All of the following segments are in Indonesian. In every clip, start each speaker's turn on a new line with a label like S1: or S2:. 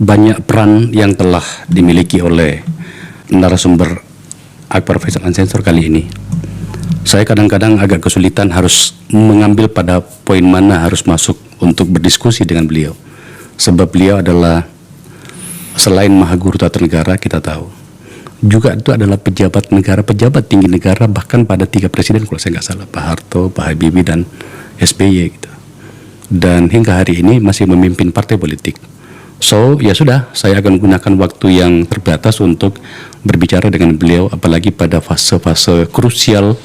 S1: Banyak peran yang telah dimiliki oleh narasumber Akbar Faisal Uncensored kali ini. Saya kadang-kadang agak kesulitan harus mengambil pada poin mana harus masuk untuk berdiskusi dengan beliau. Sebab beliau adalah selain Maha Guru Tata Negara, kita tahu, juga itu adalah pejabat negara, pejabat tinggi negara, bahkan pada 3 presiden kalau saya nggak salah, Pak Harto, Pak Habibie, dan SBY gitu. Dan hingga hari ini masih memimpin partai politik. So, ya sudah, saya akan gunakan waktu yang terbatas untuk berbicara dengan beliau, apalagi pada fase-fase krusial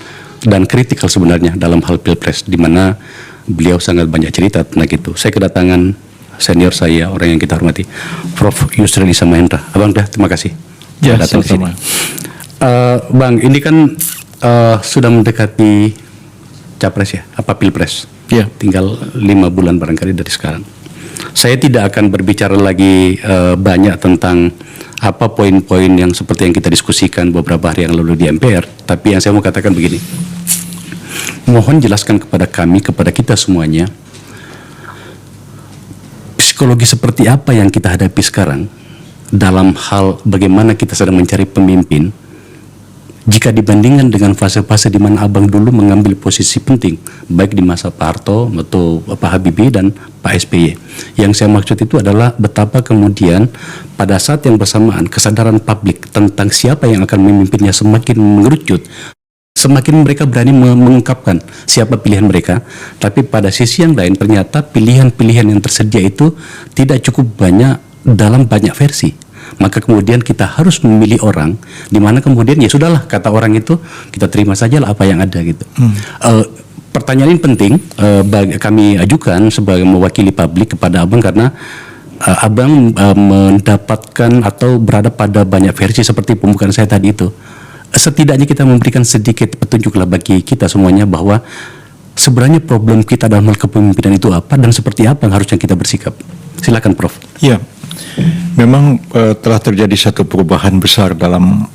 S1: dan kritikal sebenarnya dalam hal Pilpres, di mana beliau sangat banyak cerita tentang itu. Saya kedatangan senior saya, orang yang kita hormati, Prof. Yusril Issa Mahendra. Abang dah, terima kasih.
S2: Ya,
S1: datang di sini. Bang, ini kan sudah mendekati Capres ya, apa Pilpres?
S2: Ya.
S1: Tinggal 5 bulan barangkali dari sekarang. Saya tidak akan berbicara lagi banyak tentang apa poin-poin yang seperti yang kita diskusikan beberapa hari yang lalu di MPR. Tapi yang saya mau katakan begini, mohon jelaskan kepada kami, kepada kita semuanya, psikologi seperti apa yang kita hadapi sekarang dalam hal bagaimana kita sedang mencari pemimpin, jika dibandingkan dengan fase-fase di mana abang dulu mengambil posisi penting, baik di masa Pak Harto atau Pak Habibie dan Pak SBY. Yang saya maksud itu adalah betapa kemudian pada saat yang bersamaan kesadaran publik tentang siapa yang akan memimpinnya semakin mengerucut, semakin mereka berani mengungkapkan siapa pilihan mereka. Tapi pada sisi yang lain ternyata pilihan-pilihan yang tersedia itu tidak cukup banyak dalam banyak versi. Maka kemudian kita harus memilih orang di mana kemudian ya sudahlah, kata orang itu kita terima sajalah apa yang ada gitu. Pertanyaan ini penting bagi kami ajukan sebagai mewakili publik kepada abang, karena abang mendapatkan atau berada pada banyak versi seperti pembukaan saya tadi itu. Setidaknya kita memberikan sedikit petunjuklah bagi kita semuanya bahwa sebenarnya problem kita dalam hal kepemimpinan itu apa dan seperti apa yang harusnya kita bersikap. Silakan Prof.
S2: Ya, memang telah terjadi satu perubahan besar dalam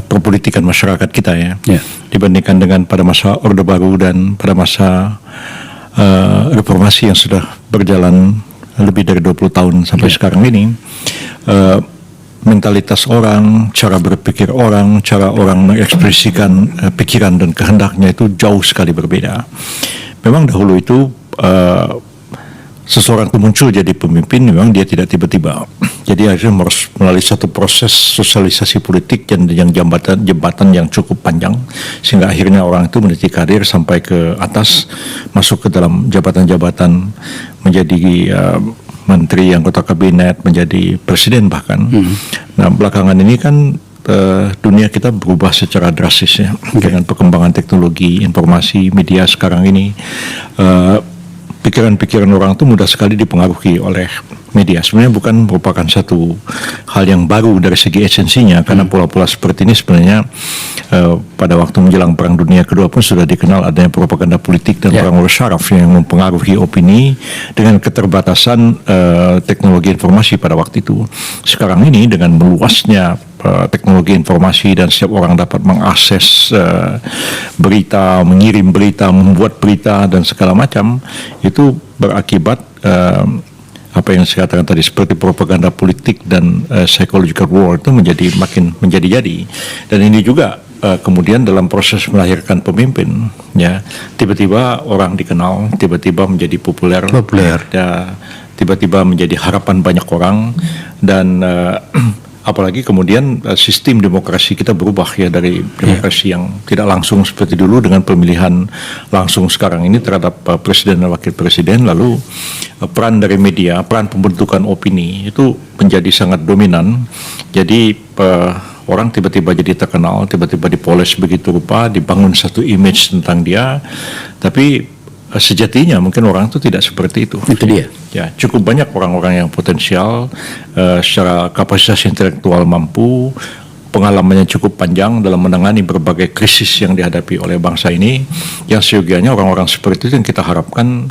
S2: perpolitikan masyarakat kita ya, dibandingkan dengan pada masa Orde Baru dan pada masa reformasi yang sudah berjalan lebih dari 20 tahun sampai sekarang ini. Mentalitas orang, cara berpikir orang, cara orang mengekspresikan pikiran dan kehendaknya itu jauh sekali berbeda. Memang dahulu itu seseorang itu muncul jadi pemimpin, memang dia tidak tiba-tiba. Jadi akhirnya melalui satu proses sosialisasi politik yang jembatan yang cukup panjang, sehingga akhirnya orang itu meniti karir sampai ke atas, masuk ke dalam jabatan-jabatan, menjadi menteri, anggota kabinet, menjadi presiden bahkan. Nah, belakangan ini kan dunia kita berubah secara drastis ya, dengan perkembangan teknologi, informasi, media sekarang ini. Pikiran-pikiran orang itu mudah sekali dipengaruhi oleh media. Sebenarnya bukan merupakan satu hal yang baru dari segi esensinya, karena pola-pola seperti ini sebenarnya pada waktu menjelang Perang Dunia Kedua pun sudah dikenal adanya propaganda politik dan perang syaraf yang mempengaruhi opini dengan keterbatasan teknologi informasi pada waktu itu. Sekarang ini dengan meluasnya teknologi informasi dan setiap orang dapat mengakses berita, mengirim berita, membuat berita dan segala macam, itu berakibat apa yang saya katakan tadi seperti propaganda politik dan psychological war itu makin menjadi-jadi. Dan ini juga kemudian dalam proses melahirkan pemimpin, ya, tiba-tiba orang dikenal, tiba-tiba menjadi populer. Ya, tiba-tiba menjadi harapan banyak orang, dan apalagi kemudian sistem demokrasi kita berubah ya, dari demokrasi yang tidak langsung seperti dulu dengan pemilihan langsung sekarang ini terhadap presiden dan wakil presiden. Lalu peran dari media, peran pembentukan opini itu menjadi sangat dominan. Jadi orang tiba-tiba jadi terkenal, tiba-tiba dipoles begitu rupa, dibangun satu image tentang dia, tapi sejatinya mungkin orang itu tidak seperti itu.
S1: Itu dia.
S2: Ya, cukup banyak orang-orang yang potensial, secara kapasitas intelektual mampu, pengalamannya cukup panjang dalam menangani berbagai krisis yang dihadapi oleh bangsa ini, yang seyogianya orang-orang seperti itu yang kita harapkan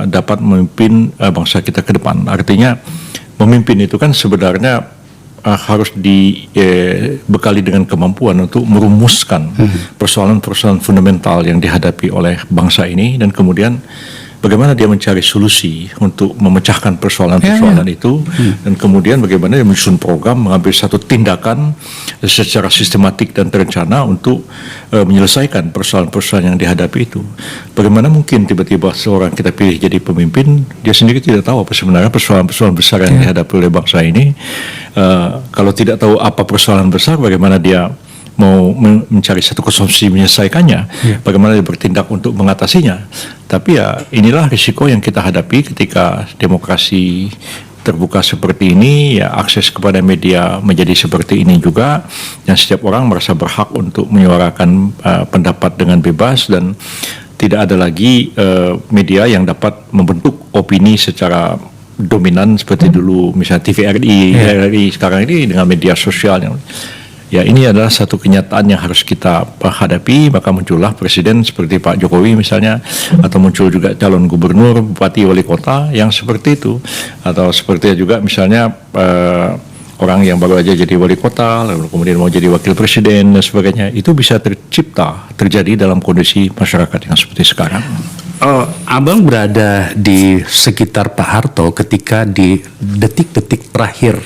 S2: dapat memimpin bangsa kita ke depan. Artinya memimpin itu kan sebenarnya harus dibekali dengan kemampuan untuk merumuskan persoalan-persoalan fundamental yang dihadapi oleh bangsa ini, dan kemudian bagaimana dia mencari solusi untuk memecahkan persoalan-persoalan itu, dan kemudian bagaimana dia menyusun program, mengambil satu tindakan secara sistematik dan terencana untuk menyelesaikan persoalan-persoalan yang dihadapi itu. Bagaimana mungkin tiba-tiba seorang kita pilih jadi pemimpin, dia sendiri tidak tahu apa sebenarnya persoalan-persoalan besar yang dihadapi oleh bangsa ini. Kalau tidak tahu apa persoalan besar, bagaimana dia mau mencari satu konsumsi menyelesaikannya, bagaimana dia bertindak untuk mengatasinya. Tapi ya inilah risiko yang kita hadapi ketika demokrasi terbuka seperti ini, ya akses kepada media menjadi seperti ini juga, dan setiap orang merasa berhak untuk menyuarakan pendapat dengan bebas, dan tidak ada lagi media yang dapat membentuk opini secara dominan seperti dulu, misalnya TVRI sekarang ini dengan media sosial yang ya ini adalah satu kenyataan yang harus kita hadapi. Maka muncullah presiden seperti Pak Jokowi misalnya, atau muncul juga calon gubernur, bupati, wali kota yang seperti itu, atau seperti juga misalnya orang yang baru aja jadi wali kota lalu kemudian mau jadi wakil presiden dan sebagainya. Itu bisa terjadi dalam kondisi masyarakat yang seperti sekarang.
S1: Abang berada di sekitar Pak Harto ketika di detik-detik terakhir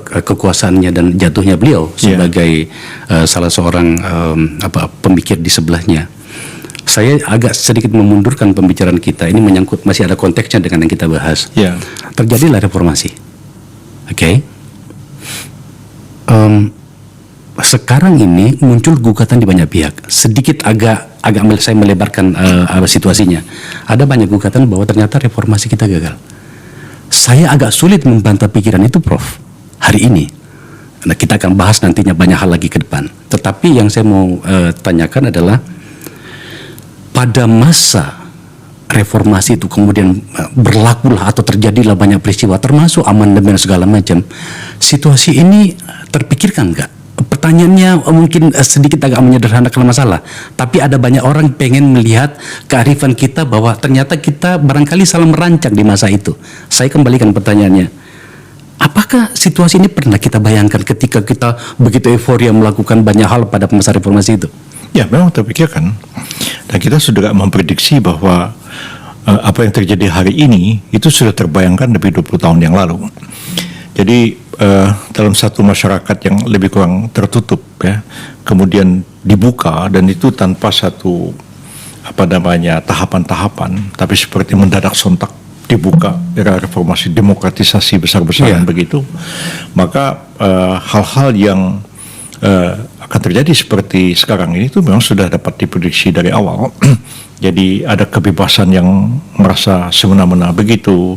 S1: kekuasaannya dan jatuhnya beliau sebagai salah seorang pemikir di sebelahnya. Saya agak sedikit memundurkan pembicaraan kita, ini menyangkut masih ada konteksnya dengan yang kita bahas. Terjadilah reformasi, oke. Sekarang ini muncul gugatan di banyak pihak. Sedikit agak saya melebarkan situasinya. Ada banyak gugatan bahwa ternyata reformasi kita gagal. Saya agak sulit membantah pikiran itu, Prof, hari ini. Nah, kita akan bahas nantinya banyak hal lagi ke depan. Tetapi yang saya mau tanyakan adalah, pada masa reformasi itu kemudian berlakulah atau terjadilah banyak peristiwa, termasuk amandemen segala macam. Situasi ini terpikirkan nggak? Pertanyaannya mungkin sedikit agak menyederhanakan masalah, tapi ada banyak orang pengen melihat kearifan kita bahwa ternyata kita barangkali salah merancang di masa itu. Saya kembalikan pertanyaannya, apakah situasi ini pernah kita bayangkan ketika kita begitu euforia melakukan banyak hal pada masa reformasi itu?
S2: Ya, memang terpikirkan, dan kita sudah memprediksi bahwa apa yang terjadi hari ini itu sudah terbayangkan lebih 20 tahun yang lalu. Jadi dalam satu masyarakat yang lebih kurang tertutup, ya, kemudian dibuka, dan itu tanpa satu tahapan-tahapan, tapi seperti mendadak sontak dibuka era reformasi, demokratisasi besar-besaran begitu, maka hal-hal yang akan terjadi seperti sekarang ini itu memang sudah dapat diprediksi dari awal. Jadi ada kebebasan yang merasa semena-mena begitu,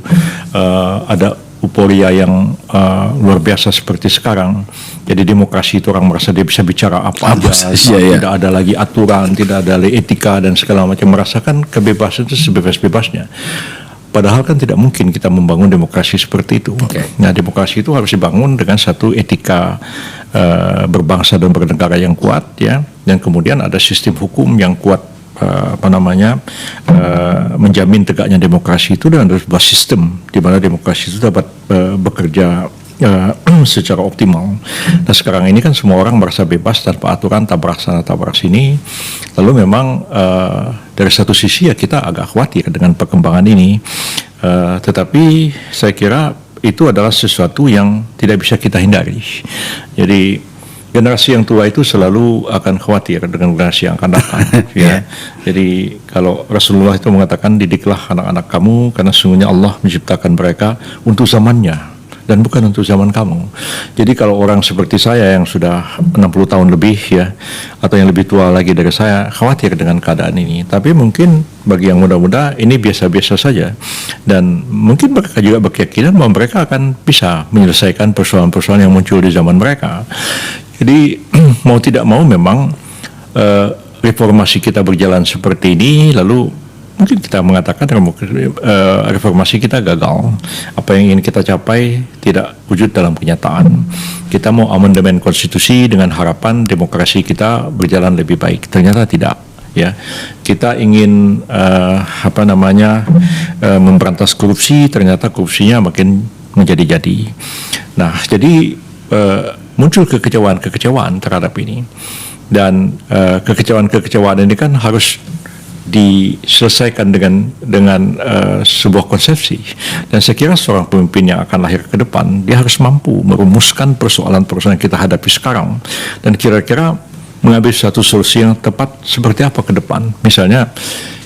S2: ada euforia yang luar biasa seperti sekarang. Jadi demokrasi itu orang merasa dia bisa bicara apa aja, tidak ada lagi aturan, tidak ada lagi etika dan segala macam, merasakan kebebasan itu sebebas-bebasnya. Padahal kan tidak mungkin kita membangun demokrasi seperti itu. Nah, demokrasi itu harus dibangun dengan satu etika berbangsa dan bernegara yang kuat, ya, dan kemudian ada sistem hukum yang kuat, menjamin tegaknya demokrasi itu, dan sebuah sistem di mana demokrasi itu dapat bekerja secara optimal. Nah, sekarang ini kan semua orang merasa bebas tanpa aturan, tabrak sana tabrak sini. Lalu memang dari satu sisi ya kita agak khawatir dengan perkembangan ini, tetapi saya kira itu adalah sesuatu yang tidak bisa kita hindari. Jadi generasi yang tua itu selalu akan khawatir dengan generasi yang akan datang. Ya. Jadi kalau Rasulullah itu mengatakan, didiklah anak-anak kamu karena sesungguhnya Allah menciptakan mereka untuk zamannya dan bukan untuk zaman kamu. Jadi kalau orang seperti saya yang sudah 60 tahun lebih, ya, atau yang lebih tua lagi dari saya, khawatir dengan keadaan ini. Tapi mungkin bagi yang muda-muda ini biasa-biasa saja, dan mungkin mereka juga berkeyakinan bahwa mereka akan bisa menyelesaikan persoalan-persoalan yang muncul di zaman mereka. Jadi mau tidak mau memang reformasi kita berjalan seperti ini, lalu mungkin kita mengatakan reformasi kita gagal. Apa yang ingin kita capai tidak wujud dalam kenyataan. Kita mau amandemen konstitusi dengan harapan demokrasi kita berjalan lebih baik. Ternyata tidak. Ya, kita ingin memberantas korupsi, ternyata korupsinya makin menjadi-jadi. Nah, jadi muncul kekecewaan terhadap ini, dan kekecewaan ini kan harus diselesaikan dengan sebuah konsepsi. Dan saya kira seorang pemimpin yang akan lahir ke depan, dia harus mampu merumuskan persoalan-persoalan yang kita hadapi sekarang dan kira-kira mengambil satu solusi yang tepat seperti apa ke depan. Misalnya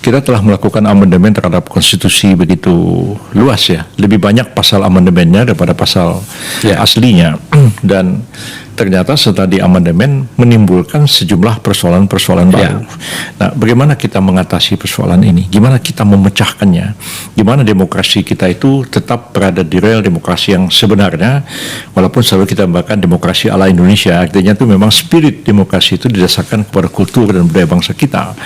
S2: kita telah melakukan amandemen terhadap konstitusi begitu luas ya, lebih banyak pasal amandemennya daripada pasal aslinya dan ternyata setelah di amandemen menimbulkan sejumlah persoalan-persoalan baru. Nah, bagaimana kita mengatasi persoalan ini? Gimana kita memecahkannya? Gimana demokrasi kita itu tetap berada di rel demokrasi yang sebenarnya, walaupun selalu kita bahkan demokrasi ala Indonesia, artinya itu memang spirit demokrasi itu didasarkan kepada kultur dan budaya bangsa kita.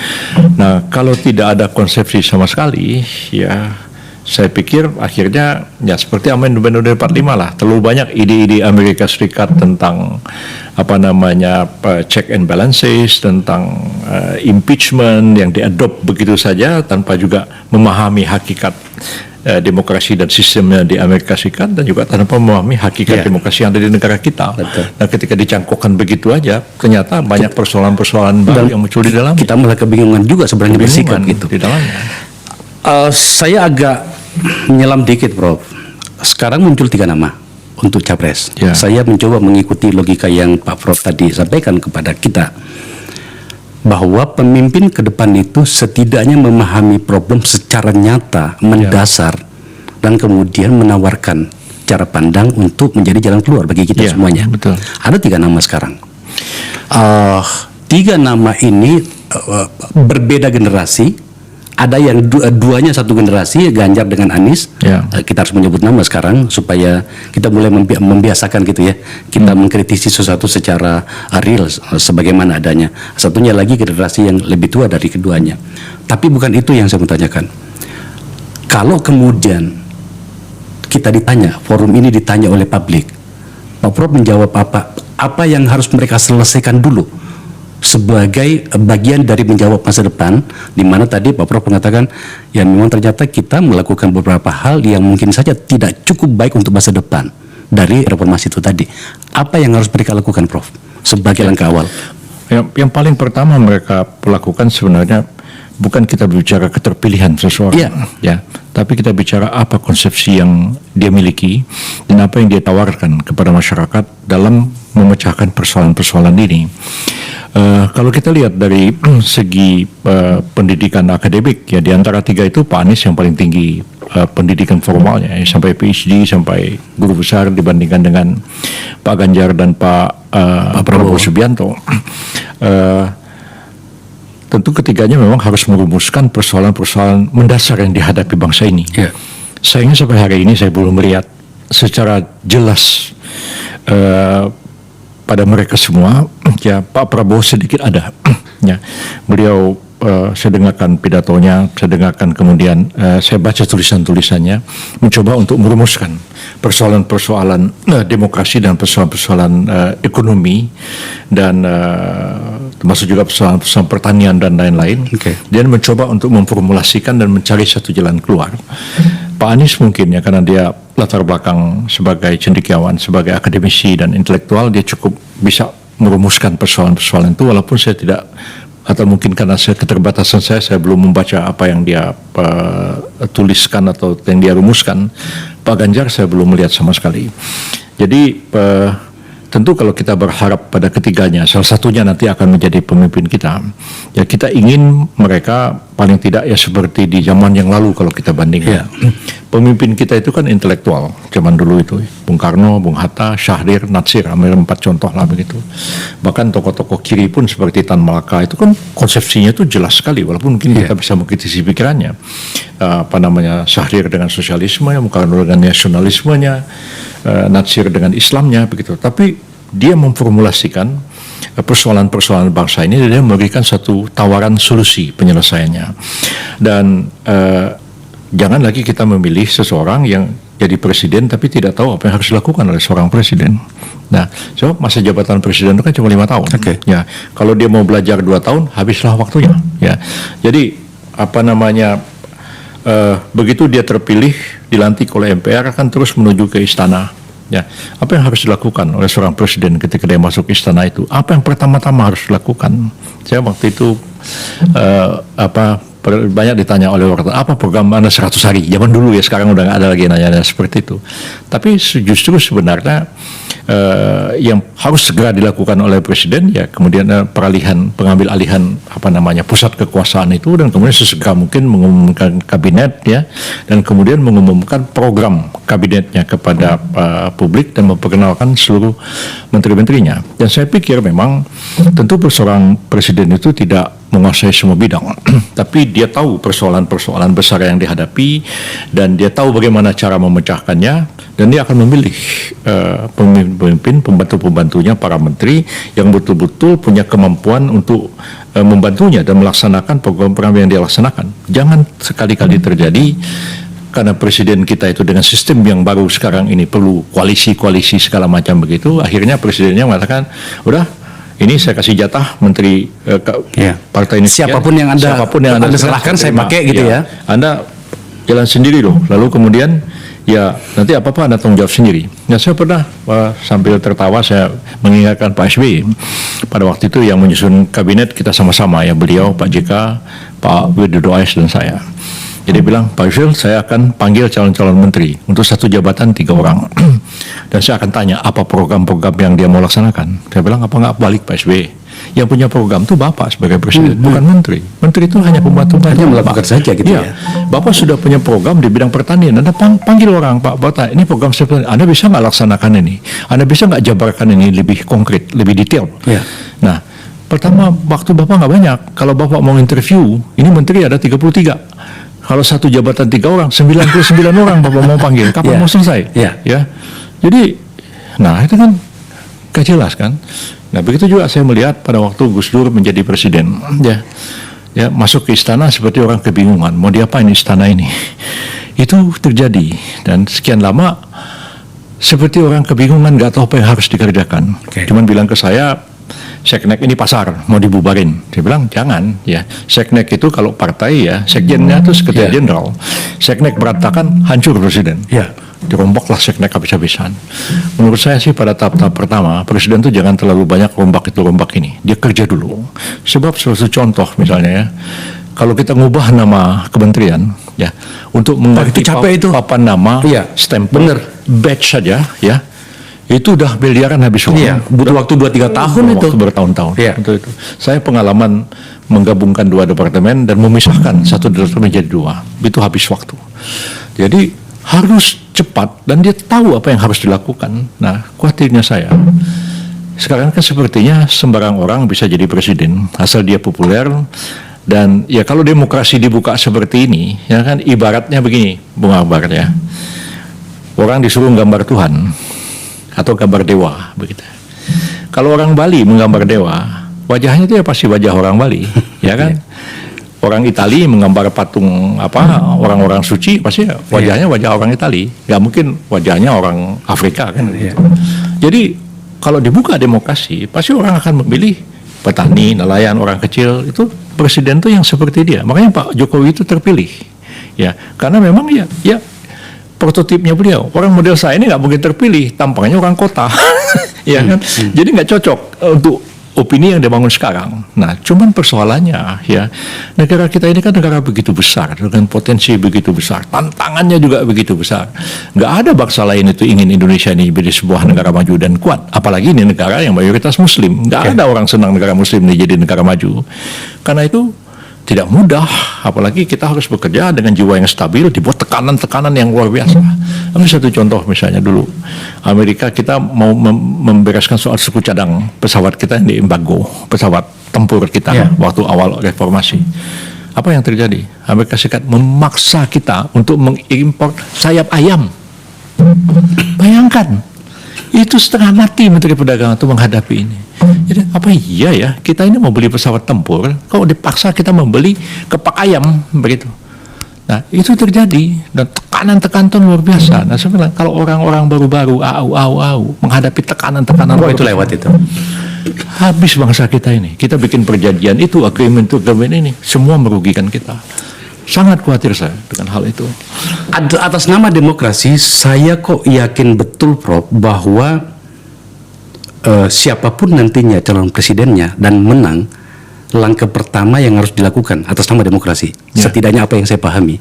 S2: Nah, kalau tidak ada konsepsi sama sekali, ya saya pikir akhirnya ya seperti amandemen 45 lah, terlalu banyak ide-ide Amerika Serikat tentang check and balances, tentang impeachment yang diadopt begitu saja tanpa juga memahami hakikat demokrasi dan sistemnya di Amerika Serikat dan juga tanpa memahami hakikat demokrasi yang ada di negara kita. Betul. Nah, ketika dicangkokkan begitu aja, ternyata banyak persoalan-persoalan baru yang muncul di dalam.
S1: Kita mulai kebingungan juga sebenarnya bersikap gitu
S2: di dalamnya.
S1: Saya agak menyelam dikit, Prof. Sekarang muncul 3 nama untuk capres. Saya mencoba mengikuti logika yang Pak Prof tadi sampaikan kepada kita, bahwa pemimpin ke depan itu setidaknya memahami problem secara nyata, mendasar, dan kemudian menawarkan cara pandang untuk menjadi jalan keluar bagi kita semuanya.
S2: Betul.
S1: Ada 3 nama sekarang. 3 nama ini berbeda generasi. Ada yang duanya satu generasi, Ganjar dengan Anies. Kita harus menyebut nama sekarang supaya kita mulai membiasakan gitu ya. Kita mengkritisi sesuatu secara real sebagaimana adanya. Satunya lagi generasi yang lebih tua dari keduanya. Tapi bukan itu yang saya mau tanyakan. Kalau kemudian kita ditanya, forum ini ditanya oleh publik, Pak Prof menjawab apa yang harus mereka selesaikan dulu sebagai bagian dari menjawab masa depan, di mana tadi Pak Prof mengatakan ya memang ternyata kita melakukan beberapa hal yang mungkin saja tidak cukup baik untuk masa depan dari reformasi itu tadi. Apa yang harus mereka lakukan, Prof, sebagai langkah awal?
S2: Yang paling pertama mereka lakukan sebenarnya bukan kita bicara keterpilihan seseorang, tapi kita bicara apa konsepsi yang dia miliki dan apa yang dia tawarkan kepada masyarakat dalam memecahkan persoalan-persoalan ini. Kalau kita lihat dari segi pendidikan akademik, ya di antara 3 itu Pak Anies yang paling tinggi pendidikan formalnya, sampai PhD, sampai guru besar dibandingkan dengan Pak Ganjar dan Pak Prabowo Subianto. Tentu ketiganya memang harus merumuskan persoalan-persoalan mendasar yang dihadapi bangsa ini. Sayangnya sampai hari ini saya belum melihat secara jelas pada mereka semua. Ya, Pak Prabowo sedikit ada. Ya, beliau saya dengarkan pidatonya, saya dengarkan kemudian saya baca tulisan-tulisannya, mencoba untuk merumuskan persoalan-persoalan demokrasi dan persoalan-persoalan ekonomi dan termasuk juga persoalan-persoalan pertanian dan lain-lain. Dia mencoba untuk memformulasikan dan mencari satu jalan keluar. Pak Anies mungkin ya karena dia latar belakang sebagai cendekiawan, sebagai akademisi dan intelektual, dia cukup bisa merumuskan persoalan-persoalan itu, walaupun saya tidak, atau mungkin karena keterbatasan saya belum membaca apa yang dia tuliskan atau yang dia rumuskan. Pak Ganjar saya belum melihat sama sekali. Jadi tentu kalau kita berharap pada ketiganya, salah satunya nanti akan menjadi pemimpin kita, ya kita ingin mereka paling tidak ya seperti di zaman yang lalu kalau kita bandingkan. Pemimpin kita itu kan intelektual, zaman dulu itu Bung Karno, Bung Hatta, Syahrir, Natsir, ambil 4 contoh lah begitu. Bahkan tokoh-tokoh kiri pun seperti Tan Malaka itu kan konsepsinya itu jelas sekali, walaupun mungkin kita bisa mengkritisi pikirannya. Syahrir dengan sosialismenya, Bung Karno dengan nasionalismenya, Natsir dengan Islamnya begitu. Tapi dia memformulasikan persoalan-persoalan bangsa ini, dia memberikan satu tawaran solusi penyelesaiannya. Dan jangan lagi kita memilih seseorang yang jadi presiden tapi tidak tahu apa yang harus dilakukan oleh seorang presiden. Nah, so masa jabatan presiden itu kan cuma 5 tahun. Ya, kalau dia mau belajar 2 tahun, habislah waktunya. Ya, jadi begitu dia terpilih, dilantik oleh MPR, akan terus menuju ke istana. Ya, apa yang harus dilakukan oleh seorang presiden ketika dia masuk istana itu? Apa yang pertama-tama harus dilakukan? Saya waktu itu banyak ditanya oleh wartawan, apa program Anda 100 hari? Zaman dulu ya, sekarang udah nggak ada lagi nanya seperti itu. Tapi justru sebenarnya yang harus segera dilakukan oleh Presiden ya kemudian pengambil alihan pusat kekuasaan itu, dan kemudian sesegera mungkin mengumumkan kabinet ya, dan kemudian mengumumkan program kabinetnya kepada publik dan memperkenalkan seluruh menteri-menterinya. Dan saya pikir memang tentu seorang presiden itu tidak menguasai semua bidang, tapi dia tahu persoalan-persoalan besar yang dihadapi, dan dia tahu bagaimana cara memecahkannya, dan dia akan memilih pemimpin, pembantu-pembantunya, para menteri yang betul-betul punya kemampuan untuk membantunya dan melaksanakan program-program yang dia laksanakan. Jangan sekali-kali terjadi karena presiden kita itu dengan sistem yang baru sekarang ini perlu koalisi-koalisi segala macam begitu, akhirnya presidennya mengatakan, udah, ini saya kasih jatah menteri partai ini.
S1: Siapapun yang Anda serahkan saya pakai gitu ya.
S2: Anda jalan sendiri loh. Lalu kemudian ya nanti apa-apa Anda tanggung jawab sendiri. Ya saya pernah sambil tertawa saya mengingatkan Pak SBY pada waktu itu yang menyusun kabinet kita sama-sama ya, beliau, Pak JK, Pak Widodo AS dan saya. Jadi bilang, Pak Yusril, saya akan panggil calon-calon menteri untuk satu jabatan 3 orang. Dan saya akan tanya apa program-program yang dia mau laksanakan. Saya bilang, apa nggak balik Pak SBY? Yang punya program itu Bapak sebagai presiden, bukan menteri. Menteri itu hanya pembantu-pembantu.
S1: Hanya melakukan saja gitu ya.
S2: Bapak sudah punya program di bidang pertanian. Anda panggil orang, Pak Bapak, ini program seperti ini. Anda bisa nggak laksanakan ini? Anda bisa nggak jabarkan ini lebih konkret, lebih detail?
S1: Ya.
S2: Nah, pertama waktu Bapak nggak banyak. Kalau Bapak mau interview, ini menteri ada 33. Kalau satu jabatan 3 orang, 99 orang Bapak mau panggil, kapan mau selesai? Ya. Jadi, nah itu kan gak jelas kan. Nah begitu juga saya melihat pada waktu Gus Dur menjadi presiden, ya masuk ke istana seperti orang kebingungan, mau diapain istana ini? Itu terjadi, dan sekian lama seperti orang kebingungan, gak tahu apa yang harus dikerjakan. Cuman bilang ke saya, Seknek ini pasar, mau dibubarin. Saya bilang, jangan. Ya, Seknek itu kalau partai ya, sekjennya itu sekretariat jenderal. Seknek berantakan, hancur presiden. Dirombaklah Seknek habis-habisan. Menurut saya sih pada tahap-tahap pertama, presiden itu jangan terlalu banyak rombak ini. Dia kerja dulu. Sebab suatu contoh misalnya ya, kalau kita ngubah nama kementerian, ya, untuk mengganti papan nama, stempel, badge saja, ya, itu udah miliaran habis uang.
S1: Butuh waktu 2-3 tahun itu.
S2: Waktu bertahun-tahun. Untuk itu. Saya pengalaman menggabungkan 2 departemen dan memisahkan satu departemen jadi 2. Itu habis waktu. Jadi harus cepat dan dia tahu apa yang harus dilakukan. Nah, khawatirnya saya, sekarang kan sepertinya sembarang orang bisa jadi presiden asal dia populer. Dan ya kalau demokrasi dibuka seperti ini, ya kan ibaratnya begini, Bung Akbar ya. Orang disuruh gambar Tuhan atau gambar dewa begitu. Kalau orang Bali menggambar dewa, wajahnya itu ya pasti wajah orang Bali, ya kan? Orang Itali menggambar patung orang-orang suci, pasti wajahnya wajah orang Itali. Gak mungkin wajahnya orang Afrika kan? Jadi kalau dibuka demokrasi, pasti orang akan memilih petani, nelayan, orang kecil. Itu presiden tuh yang seperti dia. Makanya Pak Jokowi itu terpilih, ya, karena memang ya prototipnya beliau. Orang model saya ini nggak mungkin terpilih, tampangnya orang kota, ya kan? Jadi nggak cocok untuk opini yang dibangun sekarang. Nah, cuman persoalannya ya, negara kita ini kan negara begitu besar dengan potensi begitu besar, tantangannya juga begitu besar. Nggak ada bangsa lain itu ingin Indonesia ini menjadi sebuah negara maju dan kuat. Apalagi ini negara yang mayoritas Muslim. Nggak ada orang senang negara Muslim ini jadi negara maju. Karena itu tidak mudah, apalagi kita harus bekerja dengan jiwa yang stabil, dibuat tekanan-tekanan yang luar biasa. Ambil satu contoh misalnya dulu, Amerika kita mau membereskan soal suku cadang pesawat kita yang diembargo, pesawat tempur kita waktu awal reformasi. Apa yang terjadi? Amerika Serikat memaksa kita untuk mengimpor sayap ayam. Bayangkan, itu setengah mati Menteri Perdagangan itu menghadapi ini. Jadi apa iya ya, kita ini mau beli pesawat tempur, kalau dipaksa kita membeli kepak ayam begitu. Nah itu terjadi dan tekanan-tekanan luar biasa. Nah sebenarnya kalau orang-orang baru-baru au menghadapi tekanan-tekanan
S1: itu lewat itu,
S2: habis bangsa kita ini. Kita bikin perjanjian itu, agreement ini, semua merugikan kita. Sangat khawatir saya dengan hal itu.
S1: Atas nama demokrasi, saya kok yakin betul Prof bahwa siapapun nantinya calon presidennya dan menang, langkah pertama yang harus dilakukan atas nama demokrasi, setidaknya apa yang saya pahami,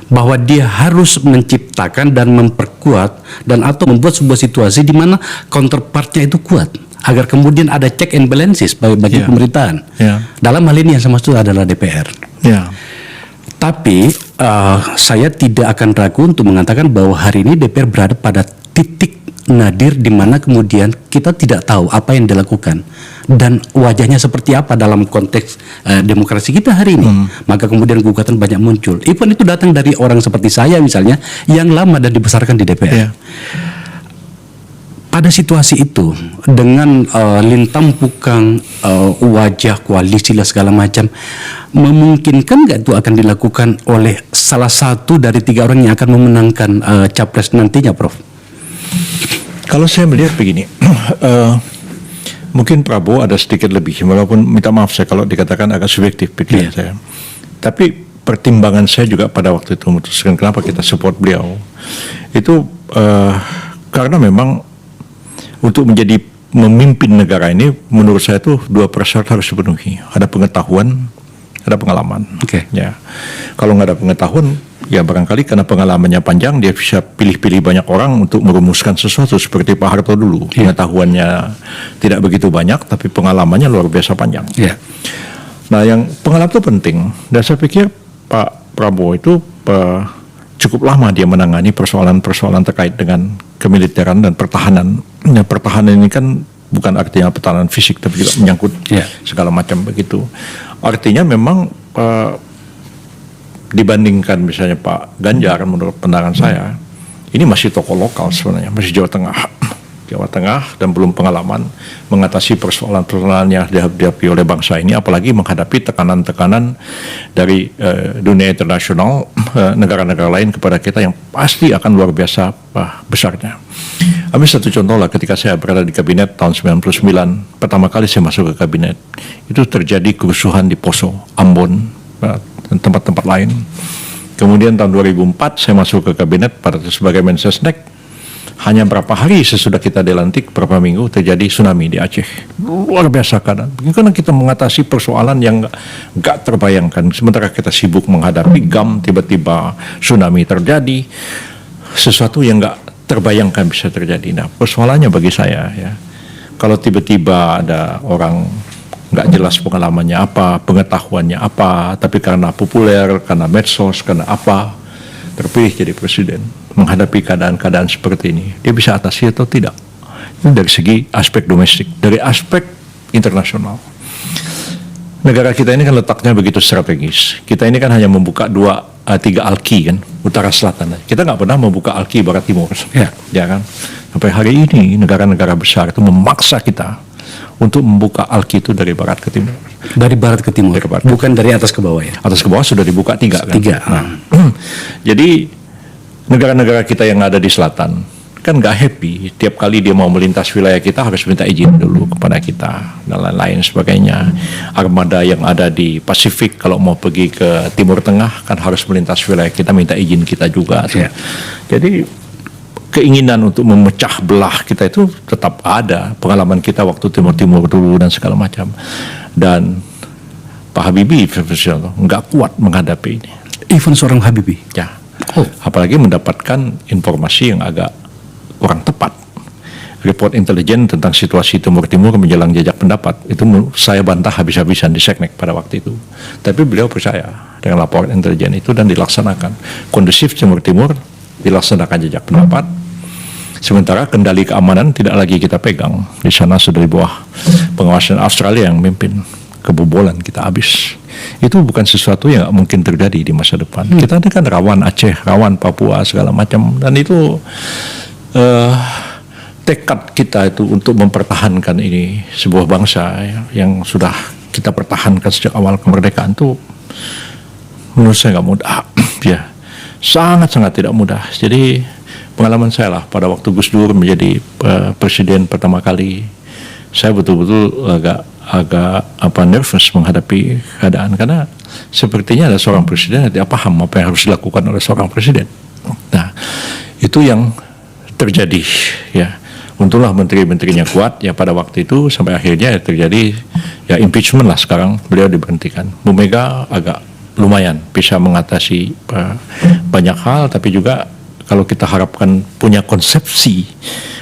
S1: bahwa dia harus menciptakan dan memperkuat dan atau membuat sebuah situasi di mana counterpartnya itu kuat, agar kemudian ada check and balances bagi pemerintahan. Dalam hal ini yang saya maksud adalah DPR. Tapi saya tidak akan ragu untuk mengatakan bahwa hari ini DPR berada pada titik nadir di mana kemudian kita tidak tahu apa yang dilakukan dan wajahnya seperti apa dalam konteks demokrasi kita hari ini. Maka kemudian gugatan banyak muncul. Even itu datang dari orang seperti saya misalnya yang lama dan dibesarkan di DPR. Pada situasi itu dengan lintang pukang wajah koalisi dan segala macam, memungkinkan nggak itu akan dilakukan oleh salah satu dari 3 orang yang akan memenangkan capres nantinya, Prof?
S2: Kalau saya melihat begini, mungkin Prabowo ada sedikit lebih, walaupun minta maaf saya kalau dikatakan agak subjektif pikiran saya. Tapi pertimbangan saya juga pada waktu itu memutuskan kenapa kita support beliau, itu karena memang untuk menjadi memimpin negara ini, menurut saya itu 2 persyarat harus dipenuhi. Ada pengetahuan, ada pengalaman. Ya, kalau nggak ada pengetahuan, ya barangkali karena pengalamannya panjang, dia bisa pilih-pilih banyak orang untuk merumuskan sesuatu seperti Pak Harto dulu. Pengetahuannya tidak begitu banyak, tapi pengalamannya luar biasa panjang. Nah, yang pengalaman itu penting. Dan saya pikir Pak Prabowo itu cukup lama dia menangani persoalan-persoalan terkait dengan kemiliteran dan pertahanan. Nah, pertahanan ini kan bukan artinya pertahanan fisik, tapi juga menyangkut segala macam begitu. Artinya memang dibandingkan misalnya Pak Ganjar, menurut pandangan saya, ini masih tokoh lokal sebenarnya, masih Jawa Tengah dan belum pengalaman mengatasi persoalan-persoalan yang dihadapi oleh bangsa ini, apalagi menghadapi tekanan-tekanan dari dunia internasional, negara-negara lain kepada kita yang pasti akan luar biasa besarnya. Ambil satu contoh lah, ketika saya berada di kabinet tahun 99, pertama kali saya masuk ke kabinet, itu terjadi kerusuhan di Poso, Ambon, dan tempat-tempat lain. Kemudian tahun 2004 saya masuk ke kabinet pada sebagai Mensesnek. Hanya berapa hari sesudah kita dilantik, berapa minggu terjadi tsunami di Aceh. Luar biasa keadaan. Karena kita mengatasi persoalan yang nggak terbayangkan. Sementara kita sibuk menghadapi GAM, tiba-tiba tsunami terjadi. Sesuatu yang nggak terbayangkan bisa terjadi. Nah, persoalannya bagi saya ya, kalau tiba-tiba ada orang nggak jelas pengalamannya apa, pengetahuannya apa, tapi karena populer, karena medsos, karena apa, terpilih jadi presiden, menghadapi keadaan-keadaan seperti ini, dia bisa atasi atau tidak? Ini dari segi aspek domestik, dari aspek internasional. Negara kita ini kan letaknya begitu strategis. Kita ini kan hanya membuka 3 alki kan, utara selatan. Kita nggak pernah membuka alki barat timur, ya kan? Sampai hari ini negara-negara besar itu memaksa kita untuk membuka alki itu dari barat ke timur.
S1: Dari barat ke timur, bukan dari atas ke bawah ya? Atas ke bawah sudah dibuka 3 kan? 3.
S2: Nah, jadi negara-negara kita yang ada di selatan kan nggak happy. Tiap kali dia mau melintas wilayah kita harus minta izin dulu kepada kita dan lain-lain sebagainya. Armada yang ada di Pasifik kalau mau pergi ke Timur Tengah kan harus melintas wilayah kita, minta izin kita juga. Jadi keinginan untuk memecah belah kita itu tetap ada. Pengalaman kita waktu Timur-Timur dulu dan segala macam. Dan Pak Habibie nggak kuat menghadapi ini.
S1: Even seorang Habibie?
S2: Ya. Apalagi mendapatkan informasi yang agak kurang tepat. Report intelijen tentang situasi Timur-Timur menjelang jajak pendapat itu saya bantah habis-habisan di Seknek pada waktu itu. Tapi beliau percaya dengan laporan intelijen itu dan dilaksanakan. Kondusif Timur-Timur, dilaksanakan jajak pendapat. Sementara kendali keamanan tidak lagi kita pegang. Di sana sudah di bawah pengawasan Australia yang memimpin. Kebobolan kita habis. Itu bukan sesuatu yang mungkin terjadi di masa depan. Kita ini kan rawan Aceh, rawan Papua segala macam, dan itu tekad kita itu untuk mempertahankan ini sebuah bangsa yang sudah kita pertahankan sejak awal kemerdekaan itu menurut saya nggak mudah. Ya, sangat-sangat tidak mudah. Jadi pengalaman saya lah pada waktu Gus Dur menjadi presiden pertama kali, saya betul-betul agak nervous menghadapi keadaan karena sepertinya ada seorang presiden yang tidak paham apa yang harus dilakukan oleh seorang presiden. Nah, itu yang terjadi ya. Untunglah menteri-menterinya kuat ya pada waktu itu sampai akhirnya terjadi ya impeachment lah, sekarang beliau diberhentikan. Bu Mega agak lumayan bisa mengatasi banyak hal, tapi juga kalau kita harapkan punya konsepsi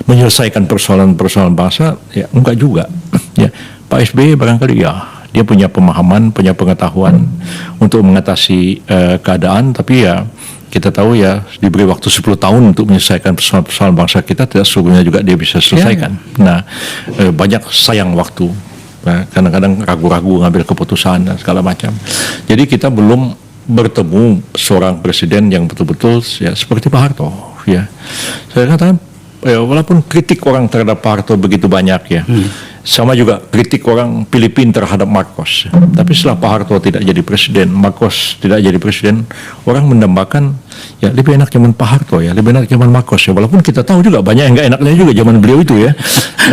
S2: menyelesaikan persoalan-persoalan bangsa, ya enggak juga. Ya, Pak SBY barangkali ya dia punya pemahaman, punya pengetahuan untuk mengatasi keadaan, tapi ya kita tahu ya diberi waktu 10 tahun untuk menyelesaikan persoalan-persoalan bangsa kita, tidak seluruhnya juga dia bisa selesaikan. Nah, banyak sayang waktu. Nah, kadang-kadang ragu-ragu ngambil keputusan dan segala macam. Jadi kita belum bertemu seorang presiden yang betul-betul ya seperti Pak Harto. Ya, saya katakan ya, walaupun kritik orang terhadap Pak Harto begitu banyak ya, sama juga kritik orang Filipina terhadap Marcos. Tapi setelah Pak Harto tidak jadi presiden, Marcos tidak jadi presiden, orang mendambakan ya lebih enak zaman Pak Harto ya, lebih enak zaman Marcos ya. Walaupun kita tahu juga banyak yang nggak enaknya juga zaman beliau itu ya.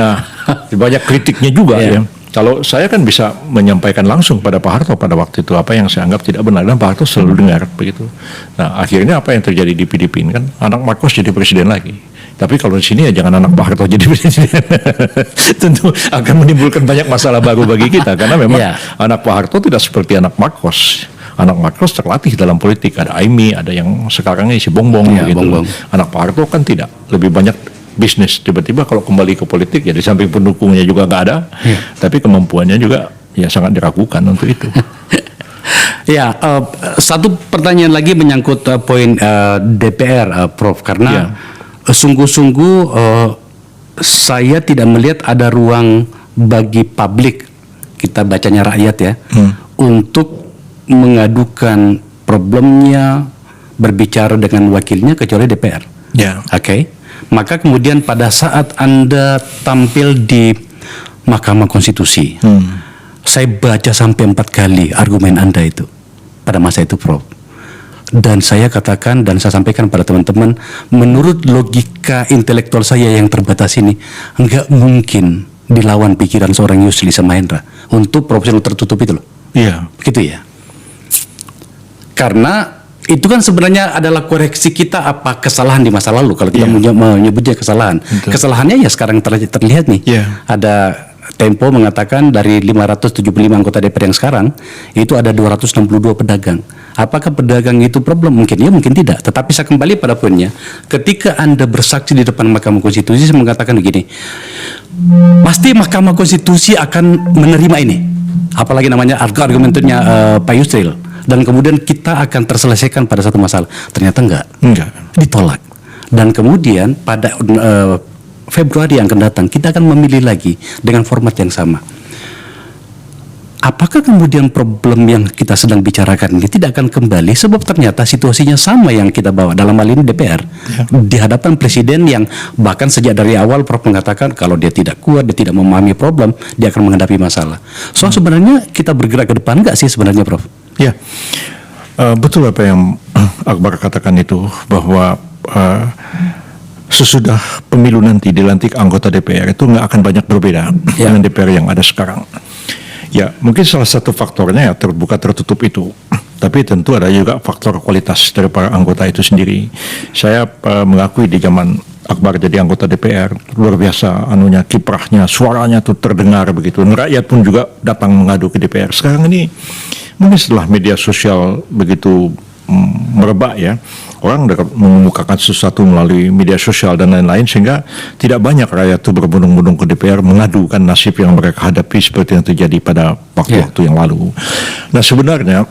S2: Nah, banyak kritiknya juga ya. Kalau saya kan bisa menyampaikan langsung pada Pak Harto pada waktu itu apa yang saya anggap tidak benar, dan Pak Harto selalu dengar begitu. Nah, akhirnya apa yang terjadi di Filipina kan anak Marcos jadi presiden lagi. Tapi kalau di sini ya jangan anak Pak Harto jadi presiden. Tentu akan menimbulkan banyak masalah baru bagi kita, karena memang anak Pak Harto tidak seperti anak Marcos. Anak Marcos terlatih dalam politik, ada Aimi, ada yang sekarang ini si Bongbong begitu. Bongbong. Anak Pak Harto kan tidak, lebih banyak bisnis. Tiba-tiba kalau kembali ke politik ya di samping pendukungnya juga nggak ada, tapi kemampuannya juga ya sangat diragukan untuk itu.
S1: Ya, satu pertanyaan lagi menyangkut poin DPR, Prof, karena sungguh-sungguh saya tidak melihat ada ruang bagi publik, kita bacanya rakyat ya, untuk mengadukan problemnya, berbicara dengan wakilnya kecuali DPR. Oke. Maka kemudian pada saat Anda tampil di Mahkamah Konstitusi, saya baca sampai 4 kali argumen Anda itu pada masa itu, Prof. Dan saya katakan dan saya sampaikan pada teman-teman, menurut logika intelektual saya yang terbatas ini, enggak mungkin dilawan pikiran seorang Yusril Iza Mahendra untuk proporsional tertutup itu loh.
S2: Iya.
S1: Begitu ya. Karena itu kan sebenarnya adalah koreksi kita apa kesalahan di masa lalu kalau kita menyebutnya kesalahan. Betul. Kesalahannya ya sekarang terlihat nih. Ada Tempo mengatakan dari 575 anggota DPR yang sekarang itu ada 262 pedagang. Apakah pedagang itu problem? Mungkin ya, mungkin tidak. Tetapi saya kembali pada poinnya, ketika Anda bersaksi di depan Mahkamah Konstitusi, saya mengatakan begini, pasti Mahkamah Konstitusi akan menerima ini. Apalagi namanya argumennya Pak Yusril. Dan kemudian kita akan terselesaikan pada satu masalah. Ternyata enggak. Ditolak. Dan kemudian pada Februari yang akan datang kita akan memilih lagi dengan format yang sama. Apakah kemudian problem yang kita sedang bicarakan ini tidak akan kembali, sebab ternyata situasinya sama yang kita bawa dalam hal ini DPR di hadapan presiden yang bahkan sejak dari awal Prof mengatakan kalau dia tidak kuat, dia tidak memahami problem, dia akan menghadapi masalah. So sebenarnya kita bergerak ke depan nggak sih sebenarnya, Prof?
S2: Ya, betul apa yang Akbar katakan itu, bahwa sesudah pemilu nanti dilantik anggota DPR itu nggak akan banyak berbeda dengan DPR yang ada sekarang. Ya, mungkin salah satu faktornya ya terbuka tertutup itu. Tapi tentu ada juga faktor kualitas dari para anggota itu sendiri. Saya mengakui di zaman Akbar jadi anggota DPR, luar biasa anunya, kiprahnya, suaranya tuh terdengar begitu. Rakyat pun juga datang mengadu ke DPR. Sekarang ini mungkin setelah media sosial begitu merebak ya, orang dapat mengemukakan sesuatu melalui media sosial dan lain-lain, sehingga tidak banyak rakyat itu berbondong-bondong ke DPR mengadukan nasib yang mereka hadapi seperti yang terjadi pada waktu-waktu yang lalu. Nah sebenarnya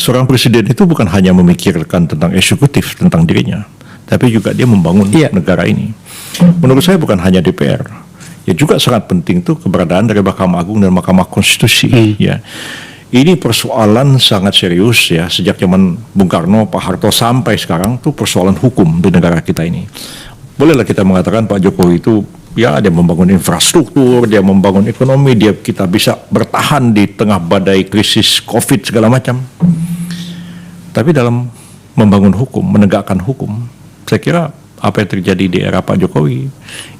S2: seorang presiden itu bukan hanya memikirkan tentang eksekutif, tentang dirinya, tapi juga dia membangun negara ini. Menurut saya bukan hanya DPR, ya juga sangat penting tuh keberadaan dari Mahkamah Agung dan Mahkamah Konstitusi. Ya. Ini persoalan sangat serius ya, sejak zaman Bung Karno, Pak Harto sampai sekarang tuh persoalan hukum di negara kita ini. Bolehlah kita mengatakan Pak Jokowi itu ya dia membangun infrastruktur, dia membangun ekonomi, kita bisa bertahan di tengah badai krisis Covid segala macam. Tapi dalam membangun hukum, menegakkan hukum, saya kira apa yang terjadi di era Pak Jokowi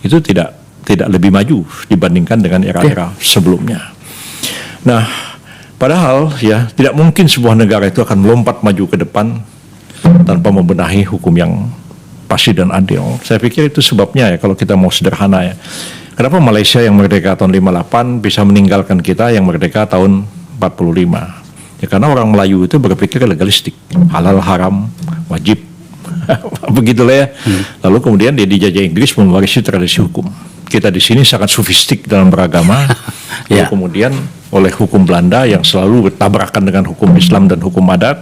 S2: itu tidak lebih maju dibandingkan dengan era-era sebelumnya. Nah, padahal ya tidak mungkin sebuah negara itu akan melompat maju ke depan tanpa membenahi hukum yang pasti dan adil. Saya pikir itu sebabnya ya kalau kita mau sederhana ya. Kenapa Malaysia yang merdeka tahun 58 bisa meninggalkan kita yang merdeka tahun 45? Ya karena orang Melayu itu berpikir legalistik, halal haram, wajib, begitulah ya. Lalu kemudian dia dijajah Inggris mewarisi tradisi hukum. Kita di sini sangat sofistik dalam beragama. Lalu kemudian oleh hukum Belanda yang selalu bertabrakan dengan hukum Islam dan hukum adat,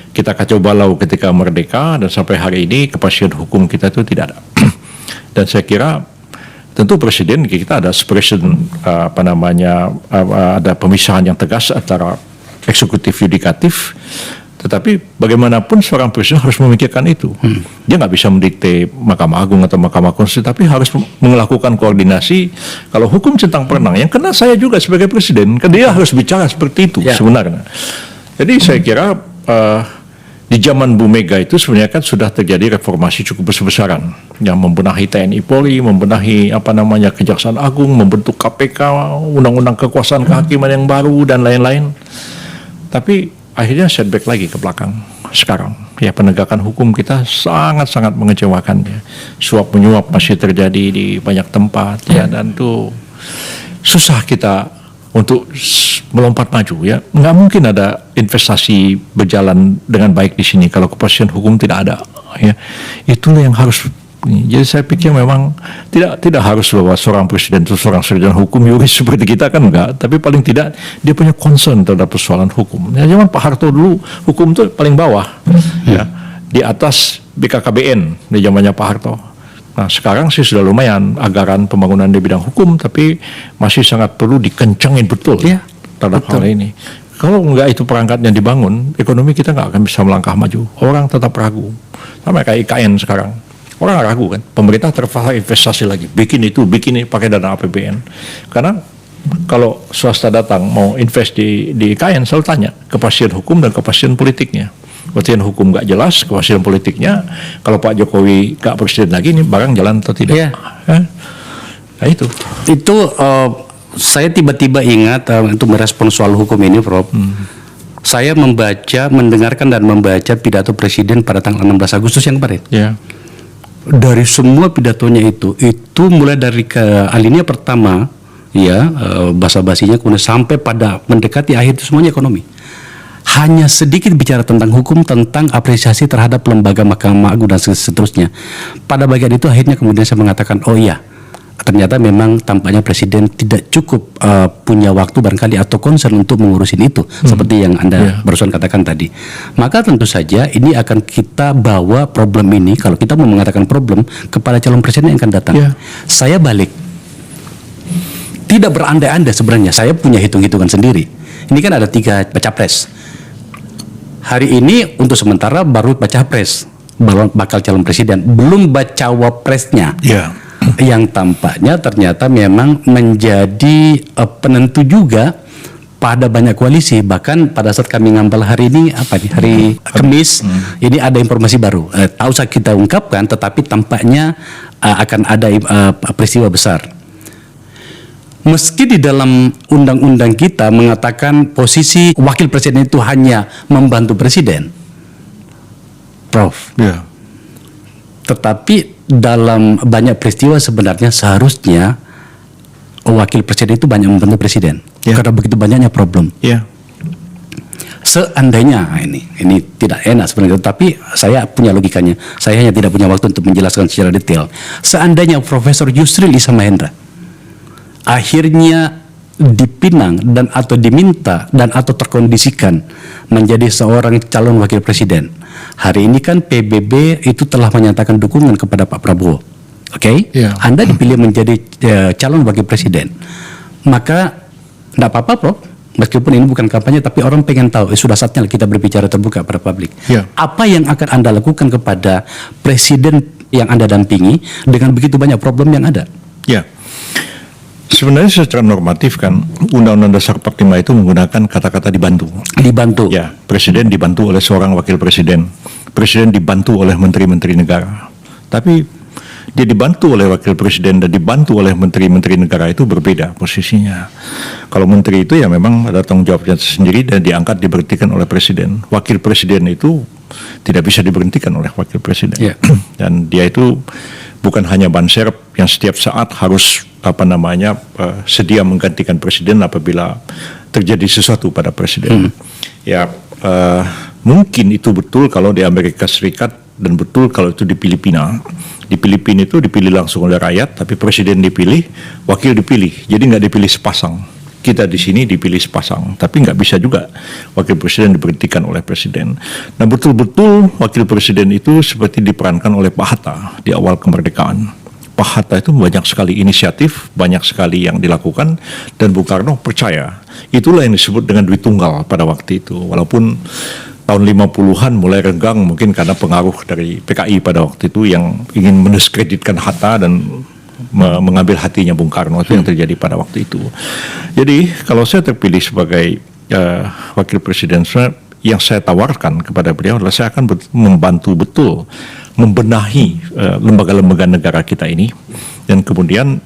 S2: kita kacau balau ketika merdeka dan sampai hari ini kepastian hukum kita itu tidak ada. Dan saya kira tentu presiden kita ada separation ada pemisahan yang tegas antara eksekutif yudikatif, tetapi bagaimanapun seorang presiden harus memikirkan itu. Dia nggak bisa mendikte Mahkamah Agung atau Mahkamah Konstitusi, tapi harus melakukan koordinasi. Kalau hukum centang perenang, yang kena saya juga sebagai presiden, kan dia harus bicara seperti itu sebenarnya. Jadi saya kira di zaman Bu Mega itu sebenarnya kan sudah terjadi reformasi cukup besar-besaran yang membenahi TNI Polri, membenahi Kejaksaan Agung, membentuk KPK, undang-undang kekuasaan kehakiman yang baru dan lain-lain. Tapi akhirnya setback lagi ke belakang sekarang. Ya penegakan hukum kita sangat-sangat mengecewakan ya. Suap menyuap masih terjadi di banyak tempat ya, dan itu susah kita untuk melompat maju ya. Nggak mungkin ada investasi berjalan dengan baik di sini kalau kepastian hukum tidak ada ya. Itulah yang harus. Jadi saya pikir memang tidak harus bahwa seorang presiden itu seorang sarjana hukum yuris seperti kita kan enggak, tapi paling tidak dia punya concern terhadap persoalan hukum. Ya zaman Pak Harto dulu hukum itu paling bawah ya, di atas BKKBN di zamannya Pak Harto. Nah sekarang sih sudah lumayan anggaran pembangunan di bidang hukum, tapi masih sangat perlu dikencangin betul terhadap hal ini. Kalau enggak itu perangkatnya dibangun, ekonomi kita enggak akan bisa melangkah maju. Orang tetap ragu. Sama kayak IKN sekarang. Orang ragu kan, pemerintah terpaksa investasi lagi, bikin itu, bikin ini pakai dana APBN. Karena kalau swasta datang mau invest di IKN selalu tanya kepastian hukum dan kepastian politiknya. Kepastian hukum nggak jelas, kepastian politiknya kalau Pak Jokowi nggak presiden lagi ini barang jalan atau tidak? Nah itu. Saya tiba-tiba ingat untuk merespon soal hukum ini, Prof. Saya mendengarkan dan membaca pidato presiden pada tanggal 16 Agustus yang kemarin. Dari semua pidatonya itu mulai dari alinea pertama basa-basinya kemudian sampai pada mendekati akhir itu semuanya ekonomi. Hanya sedikit bicara tentang hukum, tentang apresiasi terhadap lembaga Mahkamah Agung dan seterusnya. Pada bagian itu akhirnya kemudian saya mengatakan, oh iya, ternyata memang tampaknya presiden tidak cukup punya waktu barangkali atau concern untuk mengurusin itu, seperti yang Anda barusan katakan tadi. Maka tentu saja ini akan kita bawa problem ini, kalau kita mau mengatakan problem, kepada calon presiden yang akan datang. Saya balik, tidak berandai-andai sebenarnya, saya punya hitung-hitungan sendiri. Ini kan ada 3 baca pres. Hari ini untuk sementara baru baca pres, bakal calon presiden, belum baca wapresnya. Yang tampaknya ternyata memang menjadi penentu juga pada banyak koalisi. Bahkan pada saat kami ngambal hari ini, hari Kamis, ini ada informasi baru. Tak usah kita ungkapkan, tetapi tampaknya akan ada peristiwa besar. Meski di dalam undang-undang kita mengatakan posisi wakil presiden itu hanya membantu presiden, Prof. Tetapi dalam banyak peristiwa sebenarnya seharusnya wakil presiden itu banyak membantu presiden karena begitu banyaknya problem. Seandainya ini tidak enak sebenarnya, tapi saya punya logikanya. Saya hanya tidak punya waktu untuk menjelaskan secara detail. Seandainya Profesor Yusril Issa Mahendra akhirnya dipinang dan atau diminta dan atau terkondisikan menjadi seorang calon wakil presiden. Hari ini kan PBB itu telah menyatakan dukungan kepada Pak Prabowo. Anda dipilih menjadi calon wakil presiden. Maka tidak apa-apa, Prof. Meskipun ini bukan kampanye, tapi orang pengen tahu, sudah saatnya kita berbicara terbuka pada publik. Apa yang akan Anda lakukan kepada presiden yang Anda dampingi dengan begitu banyak problem yang ada? Sebenarnya secara normatif kan Undang-Undang Dasar 45 itu menggunakan kata-kata dibantu. Presiden dibantu oleh seorang wakil presiden. Presiden dibantu oleh menteri-menteri negara. Tapi dia dibantu oleh wakil presiden dan dibantu oleh menteri-menteri negara itu berbeda posisinya. Kalau menteri itu ya memang ada tanggung jawabnya sendiri dan diangkat diberhentikan oleh presiden. Wakil presiden itu tidak bisa diberhentikan oleh wakil presiden.
S1: Ya.
S2: Dan dia itu bukan hanya ban serep yang setiap saat harus sedia menggantikan presiden apabila terjadi sesuatu pada presiden. Ya, mungkin itu betul kalau di Amerika Serikat dan betul kalau itu di Filipina. Di Filipina itu dipilih langsung oleh rakyat, tapi presiden dipilih, wakil dipilih. Jadi nggak dipilih sepasang. Kita di sini dipilih sepasang, tapi nggak bisa juga wakil presiden diberhentikan oleh presiden. Nah, betul-betul wakil presiden itu seperti diperankan oleh Pak Hatta di awal kemerdekaan. Pak Hatta itu banyak sekali inisiatif, banyak sekali yang dilakukan, dan Bung Karno percaya. Itulah yang disebut dengan duit tunggal pada waktu itu. Walaupun tahun 50-an mulai renggang mungkin karena pengaruh dari PKI pada waktu itu yang ingin mendiskreditkan Hatta dan mengambil hatinya Bung Karno. Itu yang terjadi pada waktu itu. Jadi kalau saya terpilih sebagai wakil presiden, yang saya tawarkan kepada beliau adalah saya akan membantu betul membenahi lembaga-lembaga negara kita ini, dan kemudian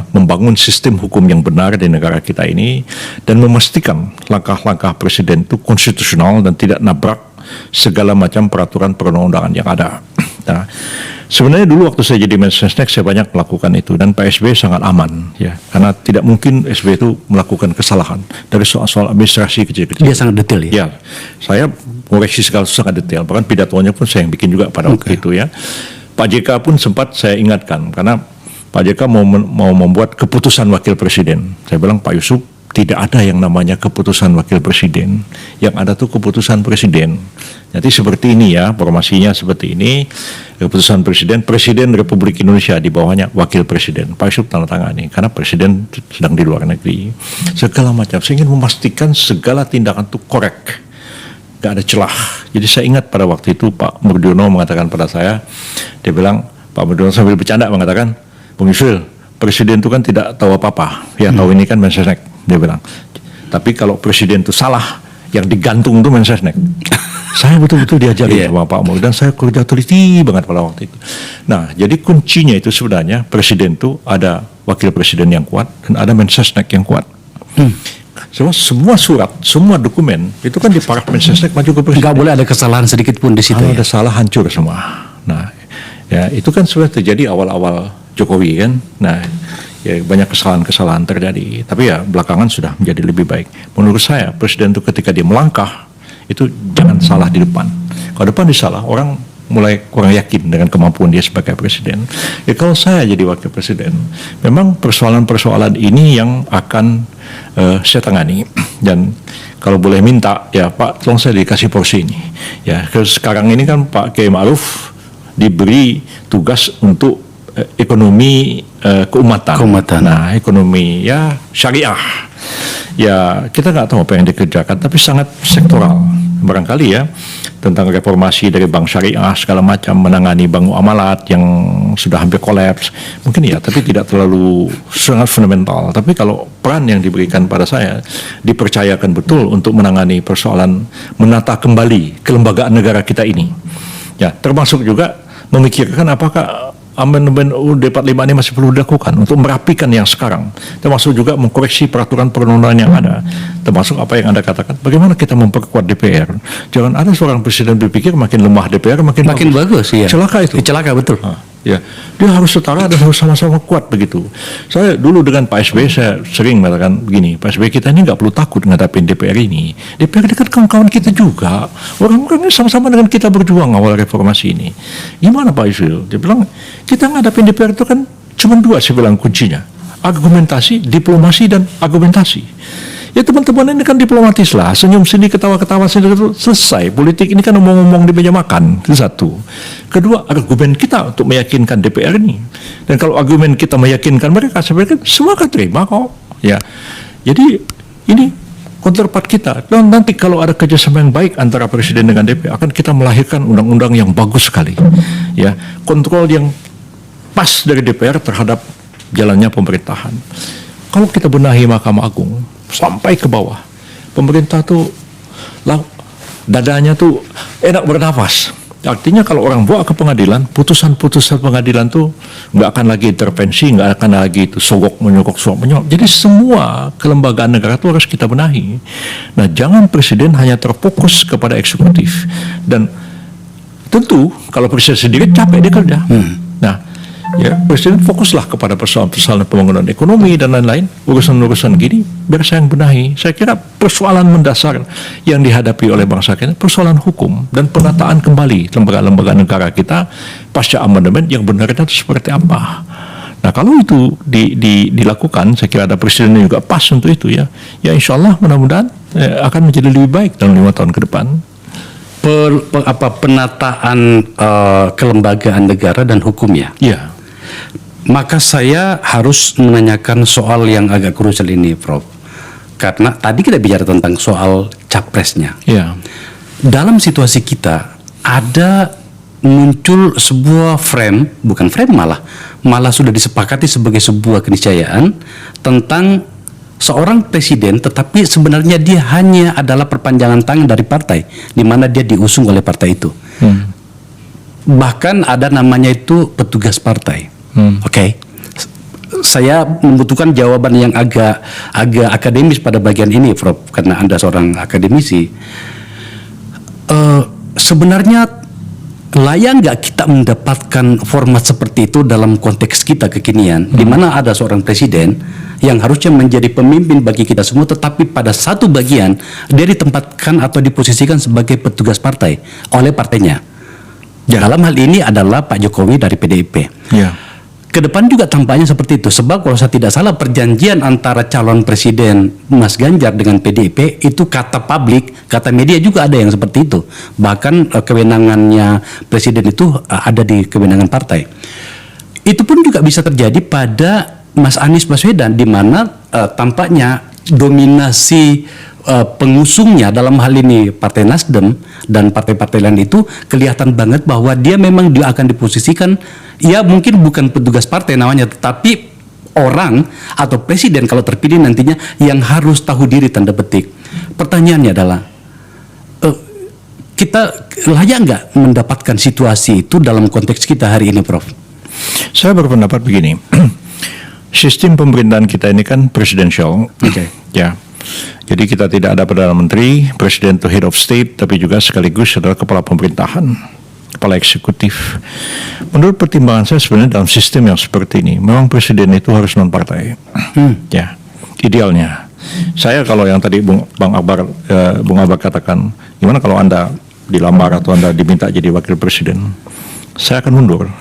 S2: membangun sistem hukum yang benar di negara kita ini, dan memastikan langkah-langkah presiden itu konstitusional dan tidak nabrak segala macam peraturan perundang-undangan yang ada. Nah, sebenarnya dulu waktu saya jadi Mensesnek saya banyak melakukan itu, dan Pak SBY sangat aman, ya, karena tidak mungkin SBY itu melakukan kesalahan dari soal-soal administrasi kecil-kecil.
S1: Dia sangat detail ya.
S2: Ya, saya koreksi segala sesuatu sangat detail, bahkan pidatonya pun saya yang bikin juga pada waktu itu, ya. Pak JK pun sempat saya ingatkan karena Pak JK mau membuat keputusan wakil presiden. Saya bilang, Pak Yusuf, tidak ada yang namanya keputusan wakil presiden. Yang ada tuh keputusan presiden. Jadi seperti ini ya, formasinya seperti ini. Keputusan Presiden Republik Indonesia, di bawahnya wakil presiden. Pak Yusuf tanda tangani, karena presiden sedang di luar negeri. Segala macam, saya ingin memastikan segala tindakan itu korek. Gak ada celah. Jadi saya ingat pada waktu itu Pak Murdiono mengatakan pada saya, dia bilang, Pak Murdiono sambil bercanda mengatakan, Bung Yusril, presiden itu kan tidak tahu apa-apa. Ya, tahu ini kan Mensesnek. Dia bilang, tapi kalau presiden itu salah, yang digantung itu Mensesnek. Saya betul-betul diajari sama Pak Mul, dan saya kerja teliti banget pada waktu itu. Nah, jadi kuncinya itu sebenarnya presiden itu ada wakil presiden yang kuat dan ada Mensesnek yang kuat. Semua surat, semua dokumen itu kan di paraf Mensesnek maju ke presiden.
S1: Nggak boleh ada kesalahan sedikit pun di situ.
S2: Kalau ada salah hancur semua. Nah, ya itu kan sudah terjadi awal-awal Jokowi kan. Nah, ya banyak kesalahan-kesalahan terjadi, tapi ya belakangan sudah menjadi lebih baik. Menurut saya presiden itu ketika dia melangkah itu jangan salah di depan. Kalau depan disalah, orang mulai kurang yakin dengan kemampuan dia sebagai presiden. Ya kalau saya jadi wakil presiden, memang persoalan-persoalan ini yang akan saya tangani, dan kalau boleh minta ya Pak, tolong saya dikasih porsi ini. Ya sekarang ini kan Pak Kiai Ma'ruf diberi tugas untuk ekonomi keumatan. Nah, ekonomi ya syariah. Ya kita nggak tahu apa yang dikerjakan, tapi sangat sektoral. Barangkali ya tentang reformasi dari bank syariah segala macam, menangani bank muamalat yang sudah hampir kolaps. Mungkin ya, tapi tidak terlalu sangat fundamental. Tapi kalau peran yang diberikan pada saya dipercayakan betul untuk menangani persoalan menata kembali kelembagaan negara kita ini. Ya, termasuk juga memikirkan apakah amandemen UUD 45 ini masih perlu dilakukan untuk merapikan yang sekarang, termasuk juga mengkoreksi peraturan perundang-undangan yang ada, termasuk apa yang Anda katakan, bagaimana kita memperkuat DPR. Jangan ada seorang presiden berpikir makin lemah DPR makin
S1: bagus ya.
S2: Celaka itu.
S1: Celaka betul.
S2: Ya, dia harus setara dan harus sama-sama kuat begitu. Saya dulu dengan Pak SBY saya sering mengatakan begini, Pak SBY kita ini nggak perlu takut ngadapin DPR ini. DPR ini kan kawan-kawan kita juga. Orang-orang ini sama-sama dengan kita berjuang awal reformasi ini. Gimana Pak Yusril? Dia bilang kita ngadapin DPR itu kan cuma dua, saya bilang kuncinya. Argumentasi, diplomasi, dan argumentasi. Ya teman-teman ini kan diplomatis lah, senyum sini, ketawa-ketawa sini, selesai. Politik ini kan ngomong-ngomong di meja makan, itu satu. Kedua, argumen kita untuk meyakinkan DPR ini. Dan kalau argumen kita meyakinkan mereka, sebenarnya semua akan terima kok. Ya, jadi ini counterpart kita. Dan nanti kalau ada kerjasama yang baik antara presiden dengan DPR, akan kita melahirkan undang-undang yang bagus sekali. Ya, kontrol yang pas dari DPR terhadap jalannya pemerintahan. Kalau kita benahi Mahkamah Agung sampai ke bawah, pemerintah tuh dadanya tuh enak bernafas. Artinya kalau orang bawa ke pengadilan, putusan-putusan pengadilan tuh nggak akan lagi intervensi, nggak akan lagi itu sogok menyogok. Jadi semua kelembagaan negara itu harus kita benahi. Nah, jangan presiden hanya terfokus kepada eksekutif, dan tentu kalau presiden sendiri capek dia kerja. Nah, ya presiden fokuslah kepada persoalan-persoalan pembangunan ekonomi dan lain-lain, urusan-urusan gini biar saya yang benahi. Saya kira persoalan mendasar yang dihadapi oleh bangsa kita persoalan hukum dan penataan kembali lembaga-lembaga negara kita pasca amandemen yang benar itu seperti apa. Nah, kalau itu dilakukan, saya kira ada presiden yang juga pas untuk itu ya. Ya insya Allah mudah-mudahan akan menjadi lebih baik dalam 5 tahun ke depan.
S1: Penataan kelembagaan negara dan hukumnya.
S2: Ya.
S1: Maka saya harus menanyakan soal yang agak krusial ini, Prof. Karena tadi kita bicara tentang soal capresnya.
S2: Ya.
S1: Dalam situasi kita ada muncul sebuah frame, bukan frame malah sudah disepakati sebagai sebuah keniscayaan tentang seorang presiden, tetapi sebenarnya dia hanya adalah perpanjangan tangan dari partai, di mana dia diusung oleh partai itu. Bahkan ada namanya itu petugas partai. Oke. Saya membutuhkan jawaban yang agak akademis pada bagian ini, Prof, karena Anda seorang akademisi. Sebenarnya layak nggak kita mendapatkan format seperti itu dalam konteks kita kekinian, di mana ada seorang presiden yang harusnya menjadi pemimpin bagi kita semua, tetapi pada satu bagian dia ditempatkan atau diposisikan sebagai petugas partai oleh partainya. Dalam hal ini adalah Pak Jokowi dari PDIP.
S2: Ya.
S1: Kedepan juga tampaknya seperti itu, sebab kalau saya tidak salah perjanjian antara calon presiden Mas Ganjar dengan PDIP itu kata publik, kata media juga ada yang seperti itu. Bahkan kewenangannya presiden itu ada di kewenangan partai. Itu pun juga bisa terjadi pada Mas Anies Baswedan, di mana tampaknya dominasi pengusungnya dalam hal ini Partai Nasdem dan partai-partai lain itu kelihatan banget bahwa dia memang dia akan diposisikan, ya mungkin bukan petugas partai namanya, tetapi orang atau presiden kalau terpilih nantinya yang harus tahu diri tanda petik. Pertanyaannya adalah kita layak nggak mendapatkan situasi itu dalam konteks kita hari ini, Prof?
S2: Saya berpendapat begini. Sistem pemerintahan kita ini kan presidensial. Ya. Jadi kita tidak ada Perdana Menteri, Presiden itu head of state, tapi juga sekaligus adalah kepala pemerintahan, kepala eksekutif. Menurut pertimbangan saya sebenarnya dalam sistem yang seperti ini, memang presiden itu harus non partai. Ya, idealnya. Saya kalau yang tadi Bung Akbar katakan, gimana kalau Anda dilamar atau Anda diminta jadi wakil presiden, saya akan mundur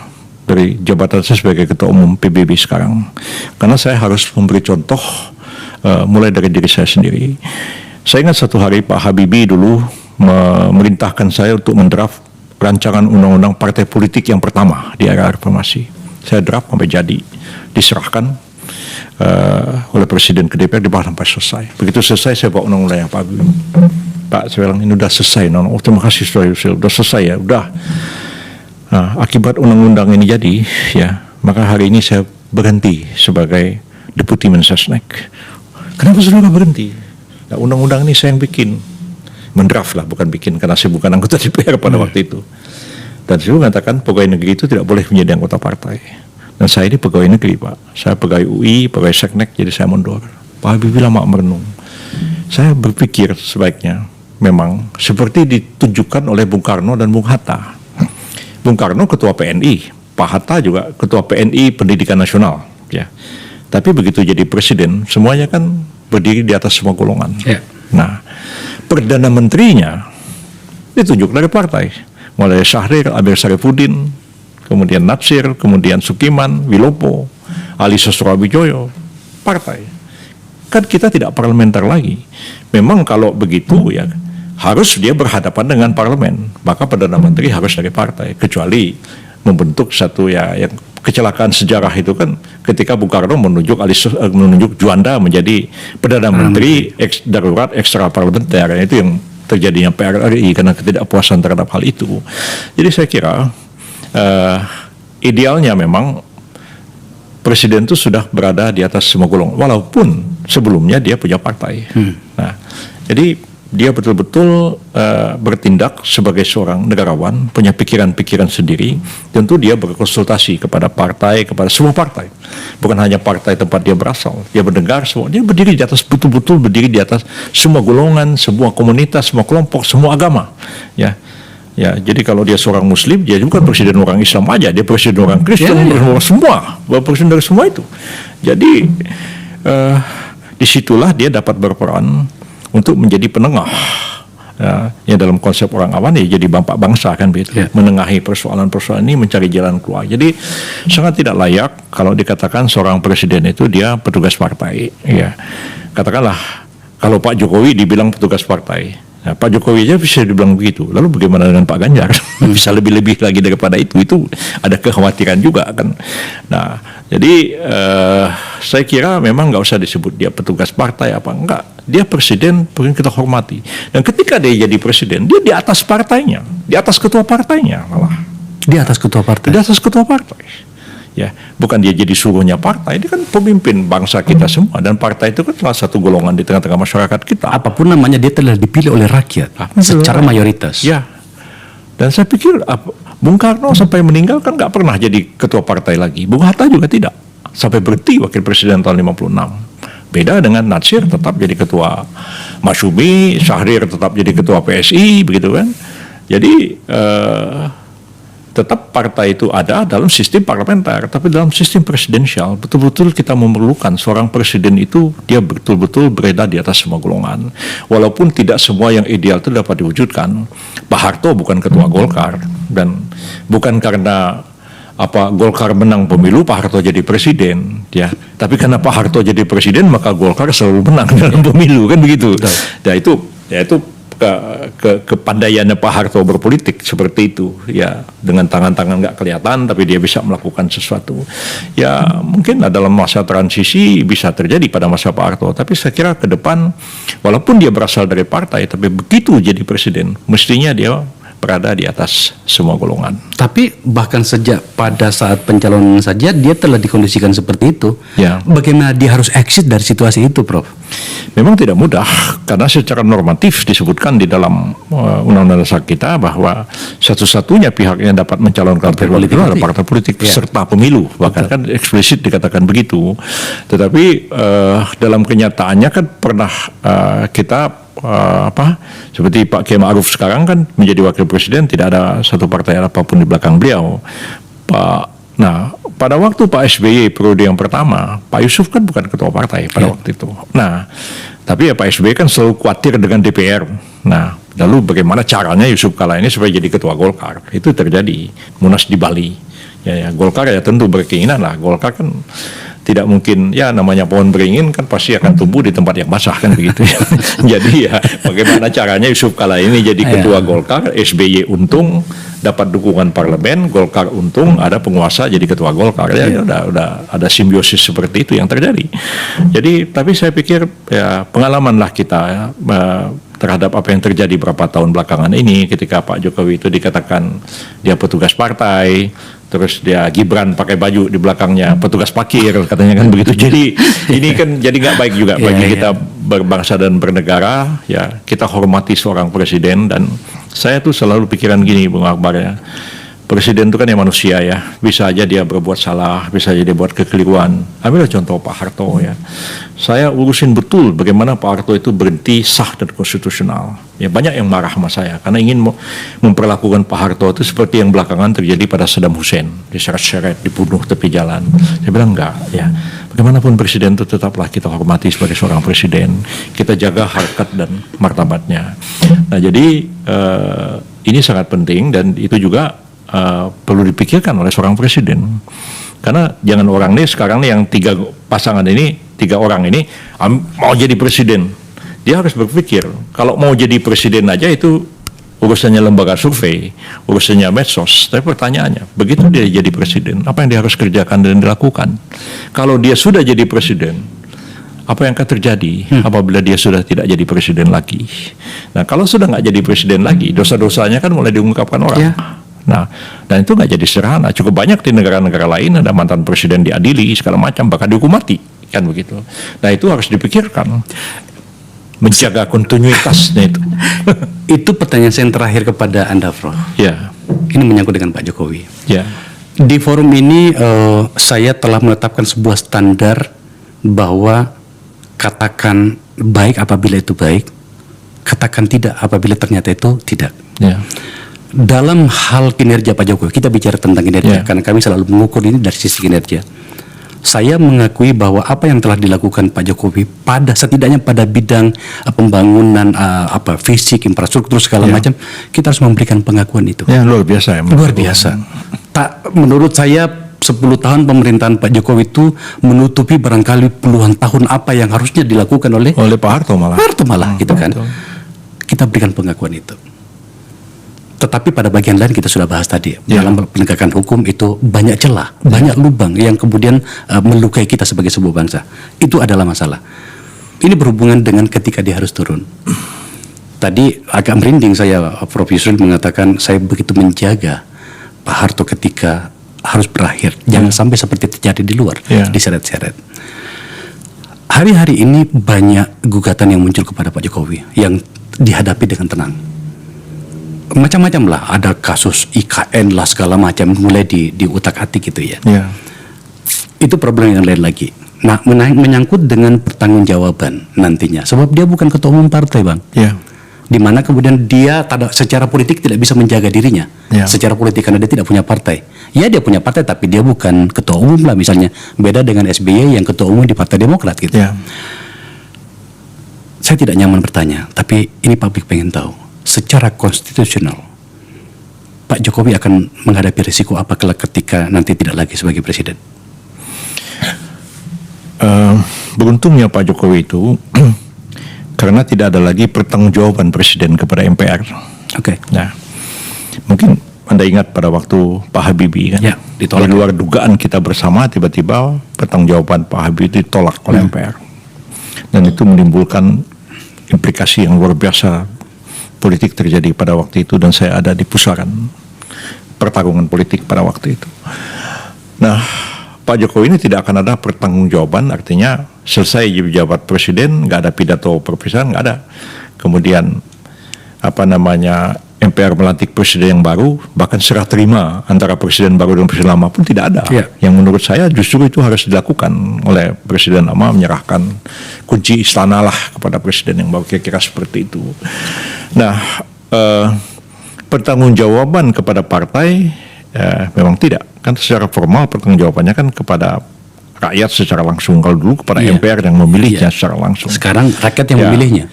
S2: dari jabatan saya sebagai ketua umum PBB sekarang, karena saya harus memberi contoh. Mulai dari diri saya sendiri. Saya ingat satu hari Pak Habibie dulu memerintahkan saya untuk mendraft rancangan undang-undang partai politik yang pertama di era reformasi. Saya draft sampai jadi, diserahkan oleh Presiden ke DPR, dibahas sampai selesai. Begitu selesai saya bawa undang-undang yang Pak Habibie. Pak, saya bilang ini udah selesai. Oh, terima kasih sudah selesai ya, udah. Nah, akibat undang-undang ini jadi, ya, maka hari ini saya berhenti sebagai Deputi Mensesnek. Kenapa saudara berhenti? Nah, undang-undang ini saya yang bikin, mendraft lah, bukan bikin, karena saya bukan anggota DPR pada waktu itu. Dan saya mengatakan pegawai negeri itu tidak boleh menjadi anggota partai. Dan saya ini pegawai negeri, Pak. Saya pegawai UI, pegawai seknek, jadi saya mundur. Pak Habibie lama merenung. Saya berpikir sebaiknya memang seperti ditunjukkan oleh Bung Karno dan Bung Hatta. Bung Karno ketua PNI, Pak Hatta juga ketua PNI Pendidikan Nasional, ya. Tapi begitu jadi presiden, semuanya kan berdiri di atas semua golongan. Yeah. Nah, Perdana Menterinya ditunjuk dari partai. Mulai Syahrir, Amir Syarifuddin, kemudian Natsir, kemudian Sukiman, Wilopo, Ali Sosroabijoyo, partai. Kan kita tidak parlementer lagi. Memang kalau begitu ya harus dia berhadapan dengan parlemen. Maka Perdana Menteri harus dari partai. Kecuali membentuk satu ya yang kecelakaan sejarah itu kan ketika Bung Karno menunjuk Juanda menjadi Perdana Menteri darurat ekstra parlementer, itu yang terjadinya PRRI karena ketidakpuasan terhadap hal itu. Jadi saya kira idealnya memang presiden itu sudah berada di atas semua golongan, walaupun sebelumnya dia punya partai. Nah, jadi dia betul-betul bertindak sebagai seorang negarawan, punya pikiran-pikiran sendiri. Tentu dia berkonsultasi kepada partai, kepada semua partai. Bukan hanya partai tempat dia berasal. Dia mendengar semua. Dia berdiri di atas, betul-betul berdiri di atas semua golongan, semua komunitas, semua kelompok, semua agama. Ya, Ya, jadi kalau dia seorang Muslim, dia bukan presiden orang Islam aja, dia presiden orang Kristen, presiden orang semua, presiden dari semua itu. Jadi disitulah dia dapat berperan untuk menjadi penengah. Ya dalam konsep orang awam ya jadi bapak bangsa kan begitu, menengahi persoalan-persoalan ini, mencari jalan keluar. Jadi sangat tidak layak kalau dikatakan seorang presiden itu dia petugas partai. Ya, katakanlah kalau Pak Jokowi dibilang petugas partai. Nah, Pak Jokowi aja bisa dibilang begitu. Lalu bagaimana dengan Pak Ganjar? Bisa lebih-lebih lagi daripada itu. Itu ada kekhawatiran juga kan. Nah, jadi saya kira memang nggak usah disebut dia petugas partai apa enggak. Dia presiden, pengen kita hormati. Dan ketika dia jadi presiden, dia di atas partainya, di atas ketua partainya malah.
S1: Di atas ketua partai.
S2: Di atas ketua partai. Ya, bukan dia jadi suruhnya partai, dia kan pemimpin bangsa kita semua, dan partai itu kan salah satu golongan di tengah-tengah masyarakat kita.
S1: Apapun namanya, dia telah dipilih oleh rakyat secara mayoritas.
S2: Ya, dan saya pikir Bung Karno sampai meninggal kan nggak pernah jadi ketua partai lagi. Bung Hatta juga tidak, sampai berhenti wakil presiden tahun 56. Beda dengan Natsir, tetap jadi ketua Masyumi, Syahrir tetap jadi ketua PSI, begitu kan. Jadi tetap partai itu ada dalam sistem parlementer, tapi dalam sistem presidensial betul-betul kita memerlukan seorang presiden itu dia betul-betul berada di atas semua golongan. Walaupun tidak semua yang ideal itu dapat diwujudkan. Pak Harto bukan ketua Golkar, dan bukan karena Golkar menang pemilu Pak Harto jadi presiden, ya. Tapi karena Pak Harto jadi presiden maka Golkar selalu menang dalam pemilu, kan begitu. Ya itu kepandaiannya Pak Harto berpolitik seperti itu, ya, dengan tangan-tangan nggak kelihatan tapi dia bisa melakukan sesuatu. Ya mungkin dalam masa transisi bisa terjadi pada masa Pak Harto, tapi saya kira ke depan walaupun dia berasal dari partai, tapi begitu jadi presiden mestinya dia berada di atas semua golongan.
S1: Tapi bahkan sejak pada saat pencalonan saja dia telah dikondisikan seperti itu.
S2: Ya.
S1: Bagaimana dia harus exit dari situasi itu, Prof?
S2: Memang tidak mudah, karena secara normatif disebutkan di dalam Undang-Undang Dasar kita bahwa satu-satunya pihak yang dapat mencalonkan partai politik adalah partai politik peserta pemilu. Bahkan kan eksplisit dikatakan begitu. Tetapi dalam kenyataannya kan pernah kita seperti Pak Kiai Ma'ruf sekarang kan menjadi wakil presiden, tidak ada satu partai apapun di belakang beliau. Nah, pada waktu Pak SBY periode yang pertama, Pak Yusuf kan bukan ketua partai pada waktu itu. Nah, tapi ya Pak SBY kan selalu khawatir dengan DPR. Nah, lalu bagaimana caranya Yusuf Kala ini supaya jadi ketua Golkar? Itu terjadi Munas di Bali. Ya, Golkar ya tentu berkeinginan lah. Golkar kan tidak mungkin, ya namanya pohon beringin kan pasti akan tumbuh di tempat yang basah kan begitu ya. Jadi ya bagaimana caranya Yusuf Kala ini jadi ketua Golkar, SBY untung dapat dukungan parlemen, Golkar untung ada penguasa jadi ketua Golkar. Ya udah ada simbiosis seperti itu yang terjadi. Jadi tapi saya pikir ya pengalamanlah kita ya, terhadap apa yang terjadi beberapa tahun belakangan ini ketika Pak Jokowi itu dikatakan dia petugas partai, terus dia Gibran pakai baju di belakangnya petugas parkir katanya kan begitu. Jadi ini kan jadi nggak baik juga bagi kita berbangsa dan bernegara. Ya kita hormati seorang presiden, dan saya tuh selalu pikiran gini Bung Akbar ya. Presiden itu kan ya manusia ya, bisa aja dia berbuat salah, bisa aja dia buat kekeliruan. Ambillah contoh Pak Harto ya. Saya urusin betul bagaimana Pak Harto itu berhenti sah dan konstitusional. Ya banyak yang marah sama saya karena ingin memperlakukan Pak Harto itu seperti yang belakangan terjadi pada Saddam Hussein, diseret-seret, dibunuh tepi jalan. Saya bilang enggak ya. Bagaimanapun presiden itu tetaplah kita hormati sebagai seorang presiden. Kita jaga harkat dan martabatnya. Nah jadi ini sangat penting, dan itu juga perlu dipikirkan oleh seorang presiden, karena jangan orang nih sekarang nih yang tiga orang ini mau jadi presiden, dia harus berpikir kalau mau jadi presiden aja itu urusannya lembaga survei, urusannya medsos. Tapi pertanyaannya, begitu dia jadi presiden, apa yang dia harus kerjakan dan dilakukan? Kalau dia sudah jadi presiden, apa yang akan terjadi apabila dia sudah tidak jadi presiden lagi? Nah, kalau sudah nggak jadi presiden lagi, dosa-dosanya kan mulai diungkapkan orang. Nah, dan itu nggak jadi sederhana. Cukup banyak di negara-negara lain ada mantan presiden diadili segala macam, bahkan dihukum mati, kan begitu. Nah, itu harus dipikirkan, menjaga kontinuitasnya itu.
S1: Itu pertanyaan saya yang terakhir kepada Anda, Prof.
S2: Ya.
S1: Ini menyangkut dengan Pak Jokowi.
S2: Ya.
S1: Di forum ini saya telah menetapkan sebuah standar bahwa katakan baik apabila itu baik, katakan tidak apabila ternyata itu tidak.
S2: Ya.
S1: dalam hal kinerja Pak Jokowi, kita bicara tentang kinerja,
S2: Ya.
S1: karena kami selalu mengukur ini dari sisi kinerja. Saya mengakui bahwa apa yang telah dilakukan Pak Jokowi setidaknya pada bidang pembangunan fisik, infrastruktur segala
S2: Ya.
S1: macam, kita harus memberikan pengakuan itu.
S2: Ya, luar biasa ya.
S1: Luar biasa. Menurut saya 10 tahun pemerintahan Pak Jokowi itu menutupi barangkali puluhan tahun apa yang harusnya dilakukan oleh
S2: Pak Harto malah.
S1: gitu kan.
S2: Betul.
S1: Kita berikan pengakuan itu. Tetapi pada bagian lain kita sudah bahas tadi,
S2: Ya.
S1: dalam penegakan hukum itu banyak celah, banyak lubang yang kemudian melukai kita sebagai sebuah bangsa. Itu adalah masalah. Ini berhubungan dengan ketika dia harus turun. Tadi agak merinding saya, Prof. Yusril mengatakan saya begitu menjaga Pak Harto ketika harus berakhir. Jangan sampai seperti terjadi di luar,
S2: Ya.
S1: diseret-seret. Hari-hari ini banyak gugatan yang muncul kepada Pak Jokowi yang dihadapi dengan tenang. Macam-macam lah, ada kasus IKN lah segala macam, mulai di utak-atik gitu ya.
S2: Ya.
S1: Itu problem yang lain lagi. Nah, menyangkut dengan pertanggungjawaban nantinya, sebab dia bukan ketua umum partai, Bang.
S2: Ya.
S1: Di mana kemudian dia secara politik tidak bisa menjaga dirinya.
S2: Ya.
S1: Secara politik karena dia tidak punya partai. Ya, dia punya partai tapi dia bukan ketua umum lah misalnya. Beda dengan SBY yang ketua umum di Partai Demokrat gitu.
S2: Ya.
S1: Saya tidak nyaman bertanya, tapi ini publik pengen tahu. Secara konstitusional, Pak Jokowi akan menghadapi risiko apa kelak ketika nanti tidak lagi sebagai presiden?
S2: Beruntungnya Pak Jokowi itu karena tidak ada lagi pertanggungjawaban presiden kepada MPR.
S1: Oke.
S2: Nah, mungkin Anda ingat pada waktu Pak Habibie kan,
S1: Ya, ditolak.
S2: di luar dugaan kita bersama, tiba-tiba pertanggungjawaban Pak Habibie ditolak oleh MPR, dan itu menimbulkan implikasi yang luar biasa politik terjadi pada waktu itu, dan saya ada di pusaran pertarungan politik pada waktu itu. Nah, Pak Jokowi ini tidak akan ada pertanggungjawaban, artinya selesai jabat presiden, nggak ada pidato perpisahan, nggak ada. Kemudian MPR melantik presiden yang baru, bahkan serah terima antara presiden baru dan presiden lama pun tidak ada.
S1: Ya.
S2: Yang menurut saya justru itu harus dilakukan oleh presiden lama, menyerahkan kunci istana lah kepada presiden yang baru, kira-kira seperti itu. Nah, pertanggungjawaban kepada partai memang tidak, kan secara formal pertanggungjawabannya kan kepada rakyat secara langsung, kalau dulu kepada
S1: Iya.
S2: MPR yang memilihnya
S1: Iya.
S2: secara langsung.
S1: Sekarang rakyat yang
S2: Ya.
S1: memilihnya.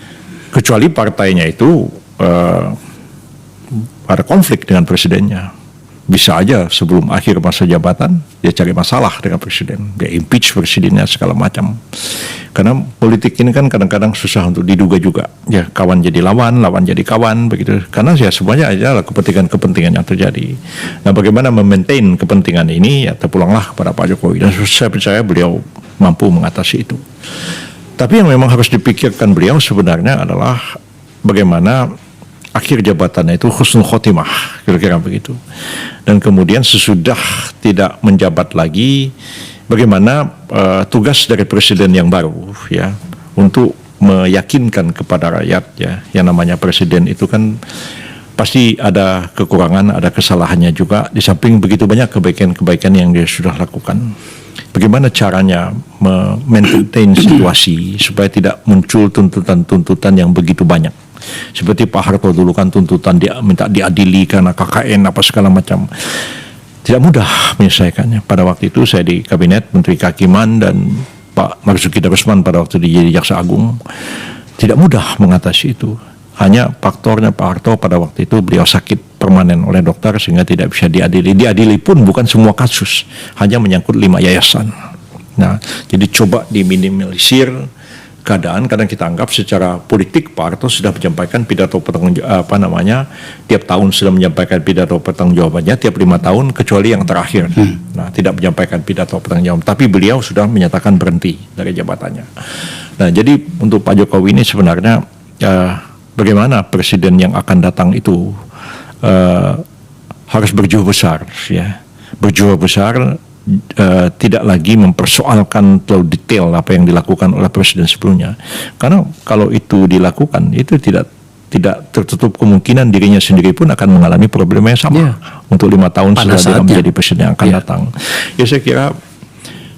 S2: Kecuali partainya itu ada konflik dengan presidennya. Bisa aja sebelum akhir masa jabatan dia cari masalah dengan presiden, dia impeach presidennya segala macam. Karena politik ini kan kadang-kadang susah untuk diduga juga. Ya, kawan jadi lawan, lawan jadi kawan begitu. Karena ya semuanya adalah kepentingan-kepentingan yang terjadi. Nah, bagaimana memaintain kepentingan ini, ya terpulanglah kepada Pak Jokowi, dan saya percaya beliau mampu mengatasi itu. Tapi yang memang harus dipikirkan beliau sebenarnya adalah bagaimana akhir jabatannya itu husnul khotimah, kira-kira begitu. Dan kemudian sesudah tidak menjabat lagi, bagaimana tugas dari presiden yang baru ya untuk meyakinkan kepada rakyat ya, yang namanya presiden itu kan pasti ada kekurangan, ada kesalahannya juga, di samping begitu banyak kebaikan-kebaikan yang dia sudah lakukan. Bagaimana caranya maintain situasi supaya tidak muncul tuntutan-tuntutan yang begitu banyak. Seperti Pak Harto dulu kan tuntutan dia minta diadili karena KKN apa segala macam. Tidak mudah menyelesaikannya. Pada waktu itu saya di kabinet Menteri Kehakiman dan Pak Marzuki Darusman pada waktu dia jadi Jaksa Agung. Tidak mudah mengatasi itu. Hanya faktornya Pak Harto pada waktu itu beliau sakit permanen oleh dokter sehingga tidak bisa diadili. Diadili pun bukan semua kasus, hanya menyangkut 5 yayasan. Nah, jadi coba diminimalisir keadaan, kadang kita anggap secara politik Pak Harto sudah menyampaikan pidato tiap tahun sudah menyampaikan pidato pertanggungjawabannya tiap 5 tahun kecuali yang terakhir. Nah, tidak menyampaikan pidato pertanggungjawaban, tapi beliau sudah menyatakan berhenti dari jabatannya. Nah, jadi untuk Pak Jokowi ini sebenarnya bagaimana presiden yang akan datang itu harus berjiwa besar ya. Berjiwa besar, tidak lagi mempersoalkan terlalu detail apa yang dilakukan oleh presiden sebelumnya. Karena kalau itu dilakukan, itu tidak tertutup kemungkinan dirinya sendiri pun akan mengalami problem yang sama untuk 5 tahun
S1: pada
S2: setelah dia
S1: saatnya
S2: menjadi presiden yang akan datang. Ya, saya kira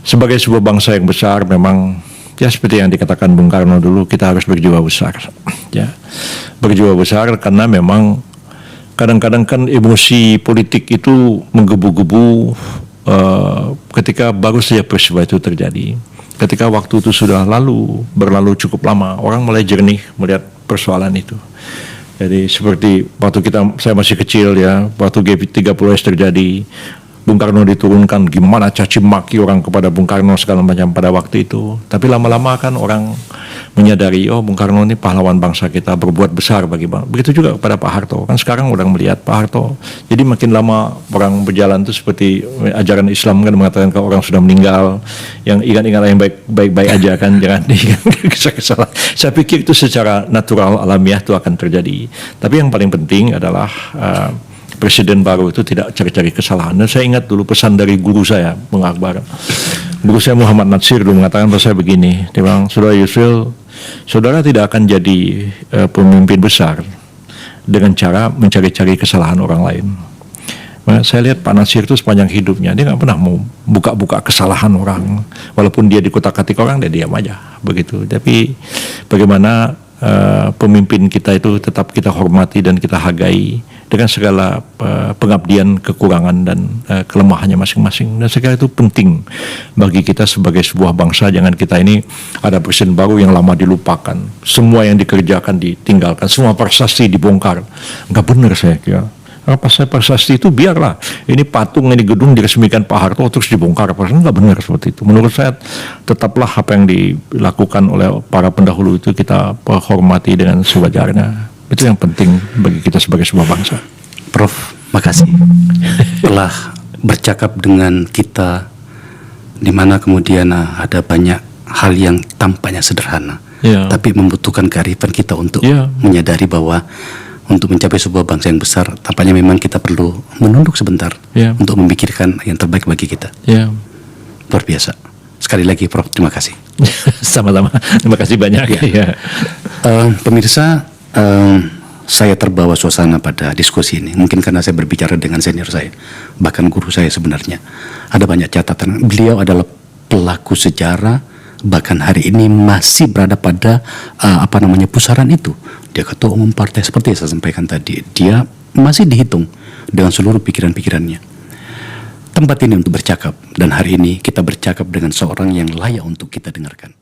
S2: sebagai sebuah bangsa yang besar memang ya seperti yang dikatakan Bung Karno dulu, kita harus berjiwa besar. Ya, berjiwa besar karena memang kadang-kadang kan emosi politik itu menggebu-gebu ketika baru saja peristiwa itu terjadi. Ketika waktu itu sudah berlalu cukup lama, orang mulai jernih melihat persoalan itu. Jadi seperti waktu saya masih kecil ya, waktu G30S terjadi, Bung Karno diturunkan, gimana caci maki orang kepada Bung Karno segala macam pada waktu itu. Tapi lama-lama kan orang menyadari, oh Bung Karno ini pahlawan bangsa kita, berbuat besar bagi bangsa. Begitu juga kepada Pak Harto. Kan sekarang orang melihat Pak Harto. Jadi makin lama orang berjalan itu seperti ajaran Islam kan mengatakan kalau orang sudah meninggal, yang ingat-ingat yang baik-baik aja kan, jangan diingat kesalahan. Saya pikir itu secara natural, alamiah itu akan terjadi. Tapi yang paling penting adalah Presiden baru itu tidak cari-cari kesalahan. Dan saya ingat dulu pesan dari guru saya, Bung Akbar. Guru saya Muhammad Natsir dulu mengatakan pada saya begini, dia bilang, Saudara Yusril, saudara tidak akan jadi pemimpin besar dengan cara mencari-cari kesalahan orang lain. Nah, saya lihat Pak Natsir itu sepanjang hidupnya, dia nggak pernah mau buka-buka kesalahan orang. Walaupun dia dikutak-katik orang, dia diam aja. Begitu. Tapi bagaimana pemimpin kita itu tetap kita hormati dan kita hargai dengan segala pengabdian, kekurangan dan kelemahannya masing-masing. Dan saya kira itu penting bagi kita sebagai sebuah bangsa. Jangan kita ini ada presiden baru yang lama dilupakan, semua yang dikerjakan ditinggalkan, semua prestasi dibongkar. Enggak benar saya kira. Prestasi itu biarlah, ini patung, ini gedung diresmikan Pak Harto terus dibongkar, enggak benar seperti itu. Menurut saya tetaplah apa yang dilakukan oleh para pendahulu itu kita hormati dengan sewajarnya. Itu yang penting bagi kita sebagai sebuah bangsa.
S1: Prof, makasih telah bercakap dengan kita, di mana kemudian ada banyak hal yang tampaknya sederhana, tapi membutuhkan kearifan kita untuk menyadari bahwa untuk mencapai sebuah bangsa yang besar, tampaknya memang kita perlu menunduk sebentar untuk memikirkan yang terbaik bagi kita. Luar biasa. Sekali lagi, Prof, terima kasih.
S2: Sama-sama. Terima kasih banyak.
S1: Pemirsa, saya terbawa suasana pada diskusi ini. Mungkin karena saya berbicara dengan senior saya, bahkan guru saya sebenarnya. Ada banyak catatan. Beliau adalah pelaku sejarah, bahkan hari ini masih berada pada pusaran itu. Dia ketua umum partai seperti yang saya sampaikan tadi. Dia masih dihitung dengan seluruh pikiran-pikirannya. Tempat ini untuk bercakap, dan hari ini kita bercakap dengan seorang yang layak untuk kita dengarkan.